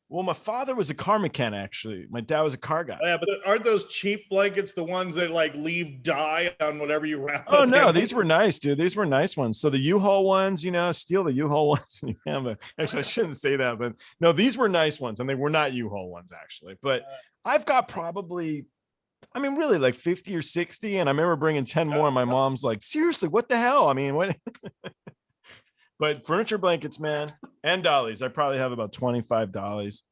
Well, my father was a car mechanic, actually. My dad was a car guy.
Oh, yeah, but aren't those cheap blankets the ones that like leave dye on whatever you wrap?
Oh,
up
no,
there?
these were nice, dude. These were nice ones. So the U-Haul ones, you know, steal the U-Haul ones. Yeah, but actually, I shouldn't say that. But no, these were nice ones. And they were not U-Haul ones, actually. But I've got probably... really like 50 or 60. And I remember bringing 10 more. And my mom's like, seriously, what the hell? I mean, what? But furniture blankets, man, and dollies. I probably have about 25 dollies.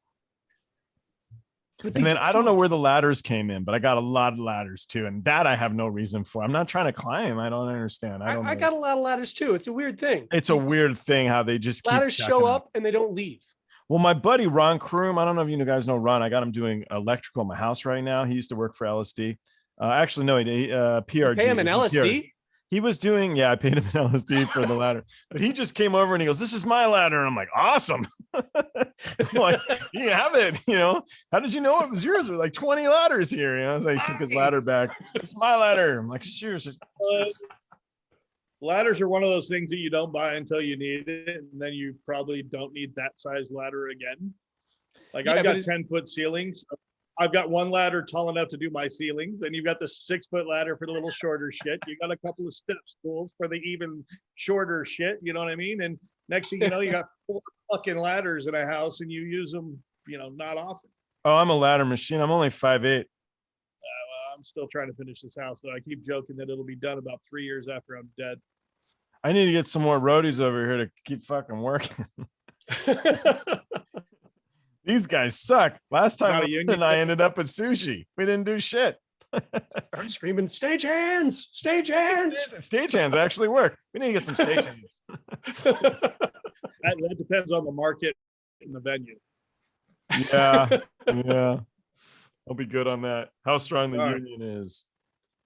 And then I don't know where the ladders came in, but I got a lot of ladders too. And that I have no reason for. I'm not trying to climb. I don't understand.
I got a lot of ladders too. It's a weird thing.
It's a weird thing how they just keep
ladders show up and they don't leave.
Well, my buddy Ron Kroom, I don't know if you guys know Ron. I got him doing electrical in my house right now. He used to work for LSD. Actually, no, he PRG.
Pay him an LSD?
He was doing, I paid him an LSD for the ladder. But he just came over and he goes, "This is my ladder." And I'm like, "Awesome." I'm like, "You have it, you know. How did you know it was yours? There's like 20 ladders here." You know, so he took his ladder back. "It's my ladder." I'm like, seriously.
Ladders are one of those things that you don't buy until you need it, and then you probably don't need that size ladder again. Like
Yeah,
I've
but
got 10-foot ceilings. I've got one ladder tall enough to do my ceilings. Then you've got the 6-foot ladder for the little shorter shit. You got a couple of step stools for the even shorter shit. You know what I mean? And next thing you know, you got 4 fucking ladders in a house and you use them, not often.
Oh, I'm a ladder machine. I'm only 5'8".
Well, I'm still trying to finish this house, though. I keep joking that it'll be done about 3 years after I'm dead.
I need to get some more roadies over here to keep fucking working. These guys suck. Last time I ended up at sushi. We didn't do shit.
Start screaming, stage hands, stage hands.
Stage hands actually work. We need to get some stage hands.
That depends on the market and the venue.
Yeah. I'll be good on that. How strong the
All
union is.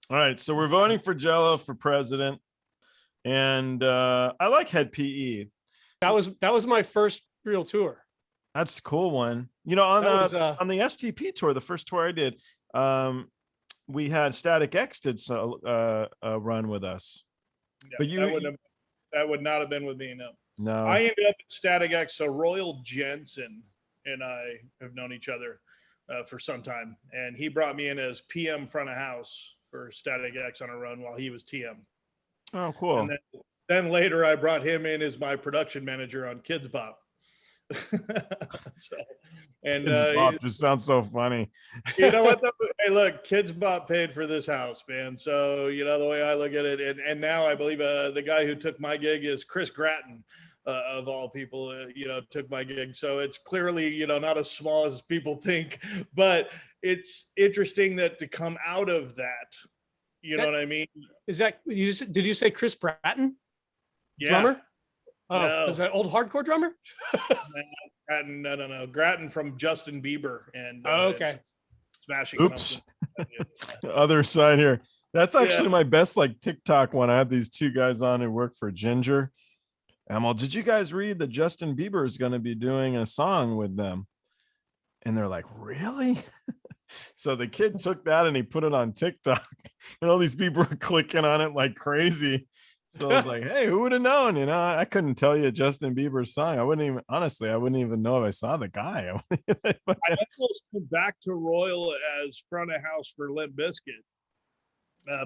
All right. So we're voting for Jello for president. And I like Hed Pe.
That was my first real tour.
That's a cool one. On the STP tour, the first tour I did, we had Static X did a run with us.
Yeah,
But
that would not have been with me.
No.
I ended up at Static X. So Royal Jensen and I have known each other for some time, and he brought me in as PM front of house for Static X on a run while he was TM.
Oh, cool.
And then later I brought him in as my production manager on Kidz Bop.
Kidz Bop just sounds so funny.
You know what? Hey, look, Kidz Bop paid for this house, man. So the way I look at it, and now I believe the guy who took my gig is Chris Gratton, of all people. Took my gig. So it's clearly not as small as people think, but it's interesting that to come out of that. You know what I mean?
Is that did you say Chris Bratton?
Yeah.
Drummer? Oh,
No.
is that old hardcore drummer?
Gratton, no. Gratton from Justin Bieber and
okay.
Smashing.
Oops. The other side here. That's actually my best TikTok one. I had these 2 guys on who work for Ginger. I'm all, did you guys read that Justin Bieber is going to be doing a song with them? And they're like, really? So the kid took that and he put it on TikTok, and all these people were clicking on it like crazy. So I was like, hey, who would have known? I couldn't tell you Justin Bieber's song. I wouldn't even know if I saw the guy.
I almost came back to Royal as front of house for Limp Bizkit,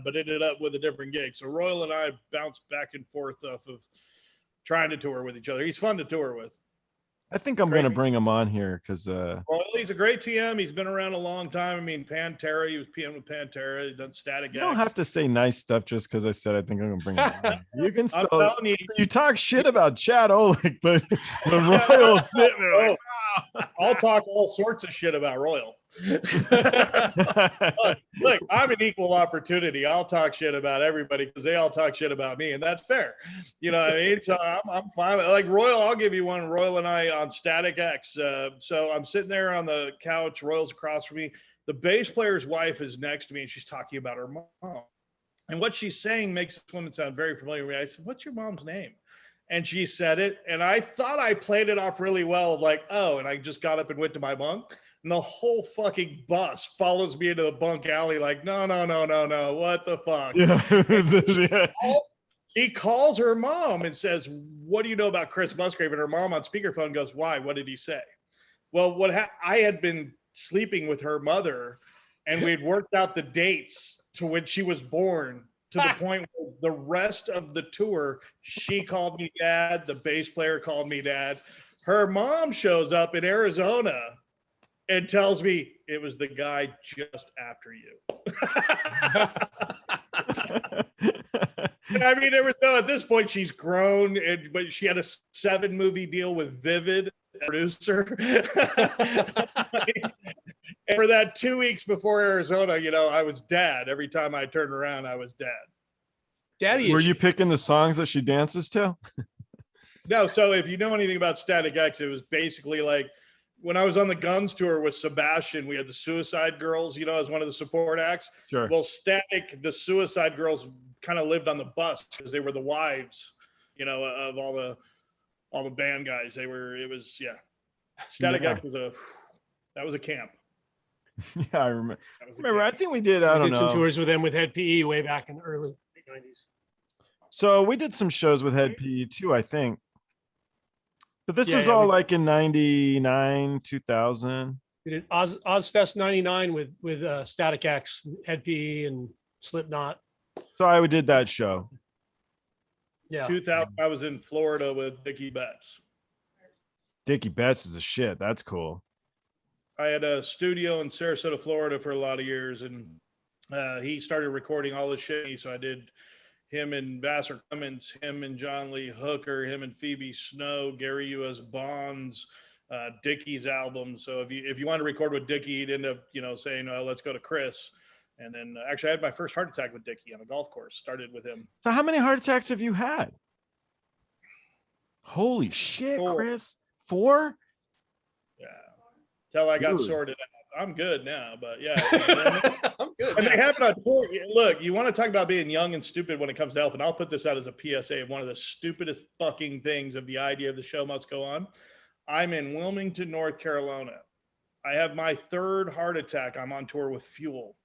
but ended up with a different gig. So Royal and I bounced back and forth off of trying to tour with each other. He's fun to tour with.
I think I'm going to bring him on here because
Royal, he's a great TM. He's been around a long time. I mean, Pantera, he was PM with Pantera. He's done Static X.
You don't have to say nice stuff just because I said I think I'm going to bring him on. You can still.
I'm telling
you talk shit about Chad Olech, but the Royal's sitting there like,
I'll talk all sorts of shit about Royal. Look, I'm an equal opportunity. I'll talk shit about everybody because they all talk shit about me, and that's fair. You know what I mean? So I'm fine. Like Royal, I'll give you one. Royal and I on Static X. So I'm sitting there on the couch. Royal's across from me. The bass player's wife is next to me, and she's talking about her mom. And what she's saying makes this woman sound very familiar to me. I said, "What's your mom's name?" And she said it, and I thought I played it off really well, like, oh, and I just got up and went to my bunk. And the whole fucking bus follows me into the bunk alley, like, no, what the fuck?
Yeah.
She calls her mom and says, what do you know about Chris Musgrave? And her mom on speakerphone goes, why? What did he say? Well, I had been sleeping with her mother, and we'd worked out the dates to when she was born, to the point where the rest of the tour, she called me dad. The bass player called me dad. Her mom shows up in Arizona and tells me it was the guy just after you. I mean, there was no, at this point, she's grown, but she had a 7-movie deal with Vivid, producer. And for that 2 weeks before Arizona, I was dad. Every time I turned around, I was dad.
Daddy,
were you picking the songs that she dances to?
No. So if you know anything about Static X, it was basically like when I was on the Guns tour with Sebastian, we had the Suicide Girls, as one of the support acts.
Sure.
Well, Static, the Suicide Girls kind of lived on the bus because they were the wives, of all the band guys. Static X was a camp.
Yeah, I remember. I think we did. I
did some tours with them with Hed Pe way back in the early 90s.
So we did some shows with Hed Pe too, I think. But this
Yeah,
is
yeah,
all
we-
like in 99, 2000.
We did Ozfest 99 with Static X, Hed Pe and Slipknot.
So I did that show.
Yeah.
2000, I was in Florida with Dickey Betts.
Dickey Betts is a shit. That's cool.
I had a studio in Sarasota, Florida for a lot of years, and he started recording all this shit. So I did him and Vassar Clements, him and John Lee Hooker, him and Phoebe Snow, Gary U.S. Bonds, Dickey's album. So if you want to record with Dickey, he'd end up, saying, "Oh, let's go to Chris." And then actually I had my first heart attack with Dickey on a golf course, started with him.
So how many heart attacks have you had? Holy shit,
4.
Chris. 4?
Yeah. Till I got
Dude.
sorted out. I'm good now, but yeah.
I'm good.
And
now.
they happen on tour. Look, you want to talk about being young and stupid when it comes to health, and I'll put this out as a PSA of one of the stupidest fucking things of the idea of the show must go on. I'm in Wilmington, North Carolina. I have my 3rd heart attack. I'm on tour with Fuel.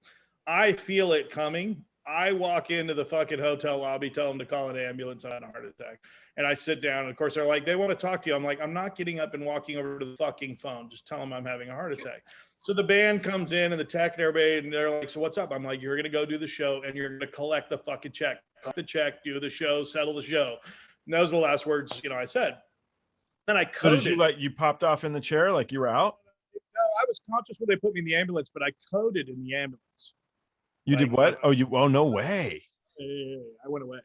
I feel it coming. I walk into the fucking hotel lobby, tell them to call an ambulance. I had a heart attack. And I sit down. And of course, they're like, they want to talk to you. I'm like, I'm not getting up and walking over to the fucking phone. Just tell them I'm having a heart attack. So the band comes in and the tech and everybody, and they're like, so what's up? I'm like, you're going to go do the show and you're going to collect the fucking check. Cut the check, do the show, settle the show. And those are the last words, I said. Then I
So
coded.
did you popped off in the chair like you were out?
No, I was conscious when they put me in the ambulance, but I coded in the ambulance.
You did what? Oh, no way.
I went away.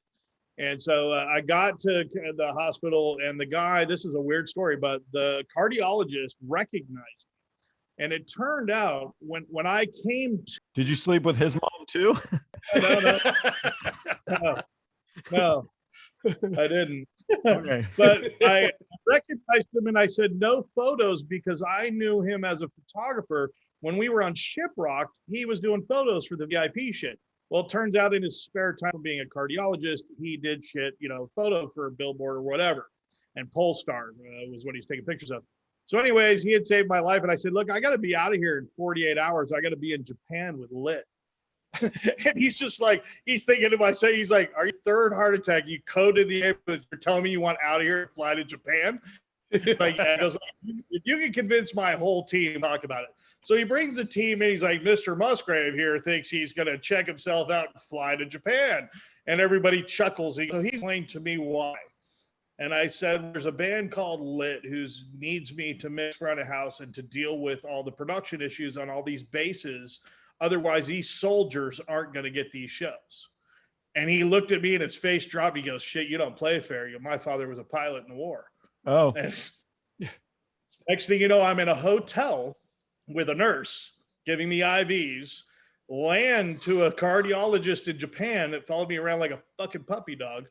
And so I got to the hospital, and the guy, this is a weird story, but the cardiologist recognized me. And it turned out when I came to.
Did you sleep with his mom too?
No, I didn't.
Okay.
But I recognized him and I said, no photos, because I knew him as a photographer. When we were on Shiprock, he was doing photos for the VIP shit. Well, it turns out in his spare time being a cardiologist, he did shit, photo for a billboard or whatever. And Polestar was what he's taking pictures of. So anyways, he had saved my life. And I said, look, I got to be out of here in 48 hours. I got to be in Japan with Lit. And he's just like, he's thinking to myself, he's like, are you 3rd heart attack? You coded the ambulance. You're telling me you want out of here and fly to Japan? Like, yeah, he goes, if you can convince my whole team, talk about it. So he brings the team in. He's like, Mr. Musgrave here thinks he's going to check himself out and fly to Japan. And everybody chuckles. So he explained to me why. And I said, there's a band called Lit who needs me to mix front of house and to deal with all the production issues on all these bases. Otherwise, these soldiers aren't going to get these shows. And he looked at me and his face dropped. He goes, shit, you don't play fair. My father was a pilot in the war.
Oh.
And next thing you know, I'm in a hotel with a nurse giving me IVs, land to a cardiologist in Japan that followed me around like a fucking puppy dog.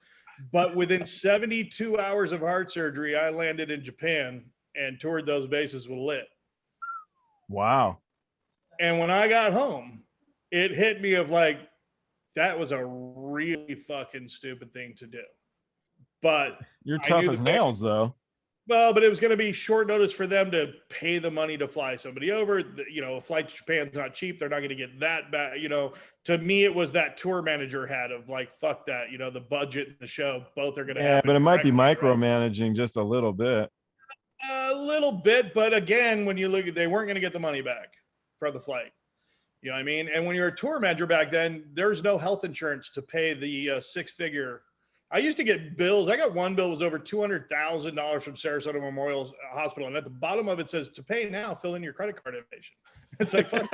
But within 72 hours of heart surgery, I landed in Japan and toured those bases with Lit.
Wow.
And when I got home, it hit me of like, that was a really fucking stupid thing to do. But
You're tough as nails, though.
Well, but it was going to be short notice for them to pay the money to fly somebody over. A flight to Japan's not cheap. They're not going to get that back. To me, it was that tour manager had of like, fuck that. The budget, and the show, both are going to happen.
Yeah, but it might be
correctly, right?
micromanaging just a little bit.
A little bit, but again, when you look at, they weren't going to get the money back for the flight. You know what I mean? And when you're a tour manager back then, there's no health insurance to pay the 6-figure. I used to get bills. I got one bill was over $200,000 from Sarasota Memorial Hospital. And at the bottom of it says, to pay now, fill in your credit card information. It's like, fuck,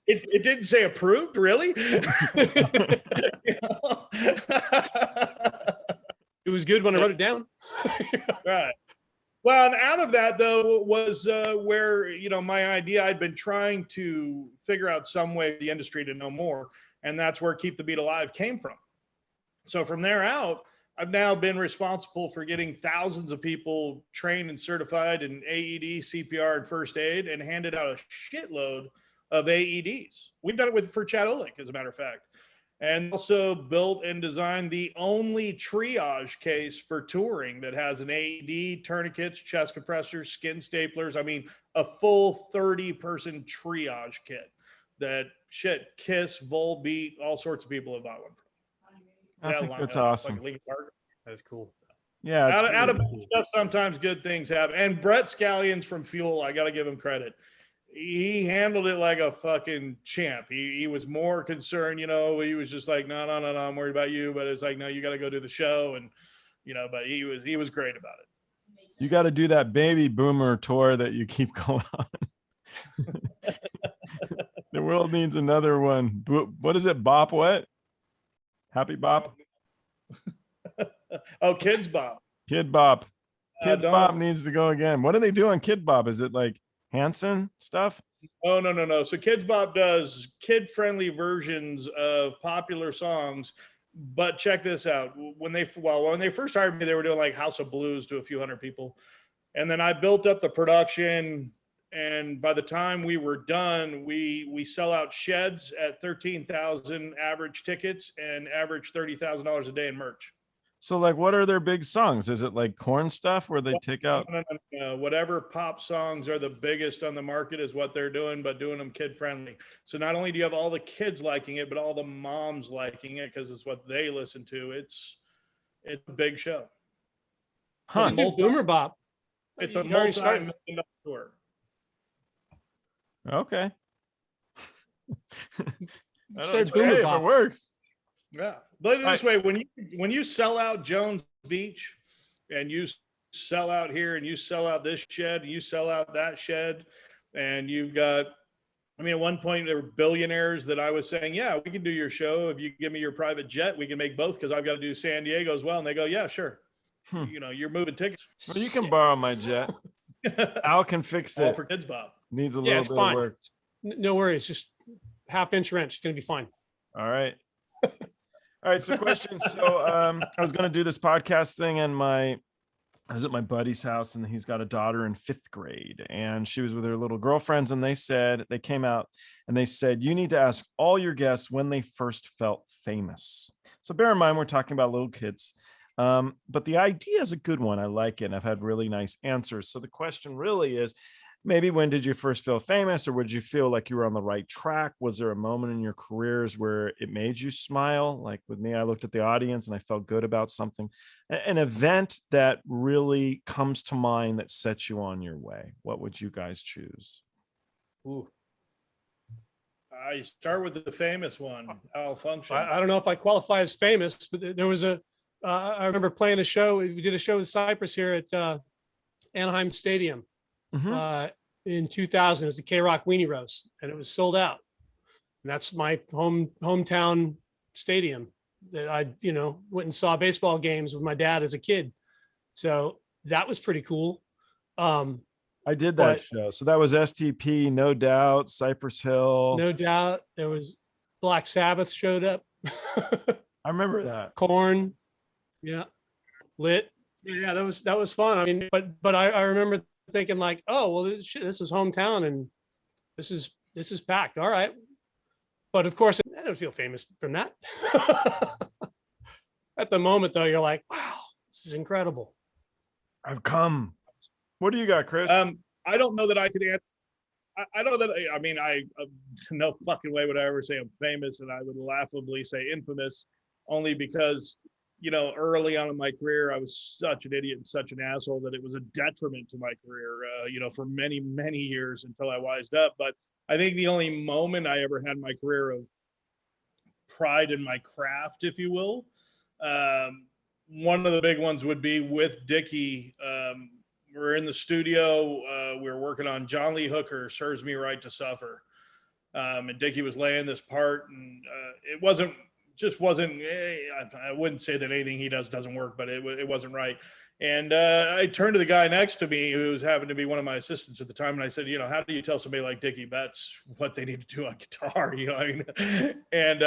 it didn't say approved, really?
It was good when I wrote it down.
Right. Well, and out of that, though, was where, my idea, I'd been trying to figure out some way for the industry to know more. And that's where Keep the Beat Alive came from. So from there out, I've now been responsible for getting thousands of people trained and certified in AED, CPR, and first aid, and handed out a shitload of AEDs. We've done it for Chad Olech, as a matter of fact. And also built and designed the only triage case for touring that has an AED, tourniquets, chest compressors, skin staplers. I mean, a full 30-person triage kit that Kiss, Volbeat, all sorts of people have bought one from.
I think that's awesome.
That is cool.
Yeah, it's
Out of
really
bad
cool.
stuff, sometimes good things happen. And Brett Scallions from Fuel, I got to give him credit. He handled it like a fucking champ. He was more concerned, he was just like, no, I'm worried about you. But it's like, no, you got to go do the show. And, but he was great about it.
You got to do that baby boomer tour that you keep going on. The world needs another one. What is it? Bop what? Happy Bop?
Oh, Kidz Bop.
Kid Bop. Kidz Bop
Don't.
needs to go again. What do they do on Kid Bop? Is it like Hanson stuff?
Oh, no. So Kidz Bop does kid-friendly versions of popular songs. But check this out. When they first hired me, they were doing like House of Blues to a few hundred people. And then I built up the production. And by the time we were done, we sell out sheds at 13,000 average tickets and average $30,000 a day in merch.
So like, what are their big songs? Is it like corn stuff where they take out?
No. Whatever pop songs are the biggest on the market is what they're doing, but doing them kid friendly. So not only do you have all the kids liking it, but all the moms liking it because it's what they listen to. It's a big show.
Huh.
Do Boomer Bop.
It's a
You already started.
multi-million-dollar tour.
Okay.
Start Boomer
Hey, if
Bop.
it works.
Yeah, but this way, when you sell out Jones Beach, and you sell out here, and you sell out this shed, and you sell out that shed, and you've got, at one point there were billionaires that I was saying, yeah, we can do your show if you give me your private jet. We can make both because I've got to do San Diego as well. And they go, yeah, sure. You're moving tickets.
Well, you can borrow my jet. Al can fix
All
it.
for Kidz Bop.
Needs a
Yeah,
little
it's
bit
fine.
of work.
No worries. Just half-inch wrench. It's going to be fine.
All right. All right. So question. So I was going to do this podcast thing and I was at my buddy's house and he's got a daughter in 5th grade and she was with her little girlfriends and they came out and they said, you need to ask all your guests when they first felt famous. So bear in mind, we're talking about little kids. But the idea is a good one. I like it. And I've had really nice answers. So the question really is, maybe when did you first feel famous, or would you feel like you were on the right track? Was there a moment in your careers where it made you smile? Like with me, I looked at the audience and I felt good about something. An event that really comes to mind that sets you on your way. What would you guys choose?
Ooh.
I start with the famous one, Alfunction.
I don't know if I qualify as famous, but there was I remember playing a show. We did a show with Cypress here at Anaheim Stadium.
Mhm.
In 2000. It was the K-Rock Weenie Roast, and it was sold out. And that's my hometown stadium that I, went and saw baseball games with my dad as a kid. So that was pretty cool.
I did that show. So that was STP, No Doubt, Cypress Hill.
No Doubt. There was Black Sabbath showed up.
I remember that.
Korn. Yeah. Lit. Yeah, that was fun. I mean, but I remember thinking like, oh, well, this is hometown and this is packed. All right. But of course, I don't feel famous from that. At the moment, though, you're like, wow, this is incredible.
I've come. What do you got, Chris?
I don't know that I could answer. I know that, I no fucking way would I ever say I'm famous, and I would laughably say infamous, only because, early on in my career, I was such an idiot and such an asshole that it was a detriment to my career, for many, many years until I wised up. But I think the only moment I ever had in my career of pride in my craft, if you will, one of the big ones would be with Dickey. We're in the studio. We were working on John Lee Hooker, Serves Me Right to Suffer. And Dickey was laying this part, and it wasn't, I wouldn't say that anything he does doesn't work, but it wasn't right. And I turned to the guy next to me, who's happened to be one of my assistants at the time, and I said, how do you tell somebody like Dickey Betts what they need to do on guitar? And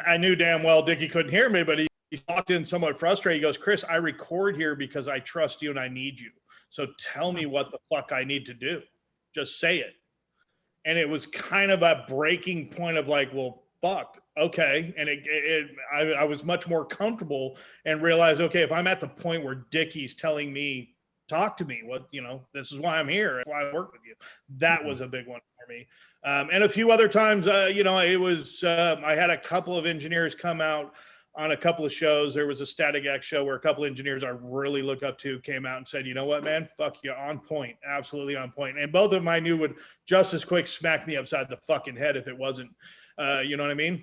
I knew damn well Dickey couldn't hear me, but he walked in somewhat frustrated. He goes, Chris, I record here because I trust you and I need you. So tell me what the fuck I need to do. Just say it. And it was kind of a breaking point of like, well, fuck, okay. And I was much more comfortable and realized, okay, if I'm at the point where Dickey's telling me, talk to me, this is why I'm here. That's why I work with you. That was a big one for me. And a few other times, it was, I had a couple of engineers come out on a couple of shows. There was a Static X show where a couple of engineers I really look up to came out and said, you know what, man, fuck you, on point, absolutely on point. And both of them I knew would just as quick smack me upside the fucking head if it wasn't, you know what I mean?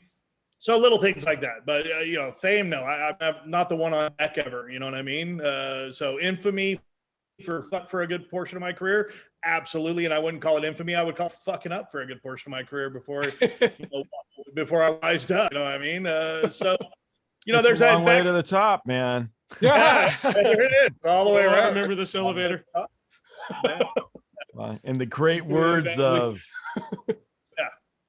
So little things like that. But, you know, fame, no, I'm not the one on deck ever, you know what I mean? So infamy for a good portion of my career, absolutely. And I wouldn't call it infamy. I would call it fucking up for a good portion of my career before, before I wised up, you know what I mean? So, you know, there's
a long
that
way to the top, man.
Yeah, there it is, all the way
I
around.
remember this elevator.
In the great words of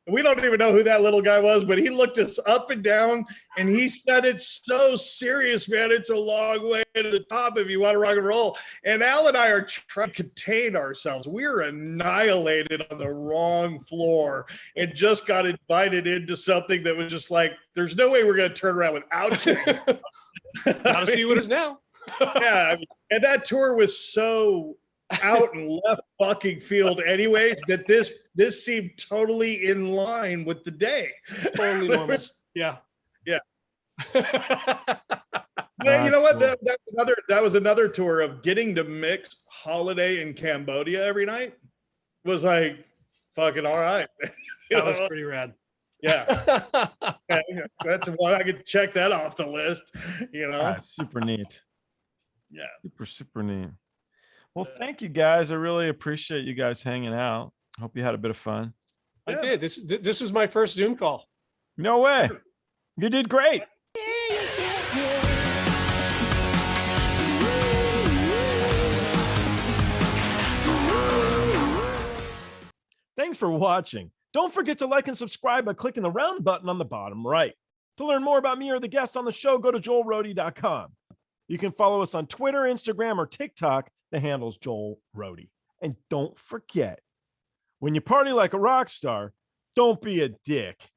We don't even know who that little guy was, but he looked us up and down and he said, it's so serious, man. It's a long way to the top if you want to rock and roll. And Al and I are trying to contain ourselves. We were annihilated on the wrong floor and just got invited into something that was just like, there's no way we're going to turn around without you.
Gotta see what is now.
Yeah. I mean, and that tour was so out and left fucking field anyways that this seemed totally in line with the day.
Totally normal. Yeah.
But you know what, cool. that was another tour of getting to mix Holiday in Cambodia every night was like fucking all right.
That was pretty rad.
Yeah. That's one I could check that off the list, you know.
Super neat.
Yeah,
super neat. Well, thank you guys. I really appreciate you guys hanging out. Hope you had a bit of fun.
I did. This was my first Zoom call.
No way. You did great. Thanks for watching. Don't forget to like and subscribe by clicking the round button on the bottom right. To learn more about me or the guests on the show, go to joelroadie.com. You can follow us on Twitter, Instagram, or TikTok. The handle's Joel Roadie. And don't forget, when you party like a rock star, don't be a dick.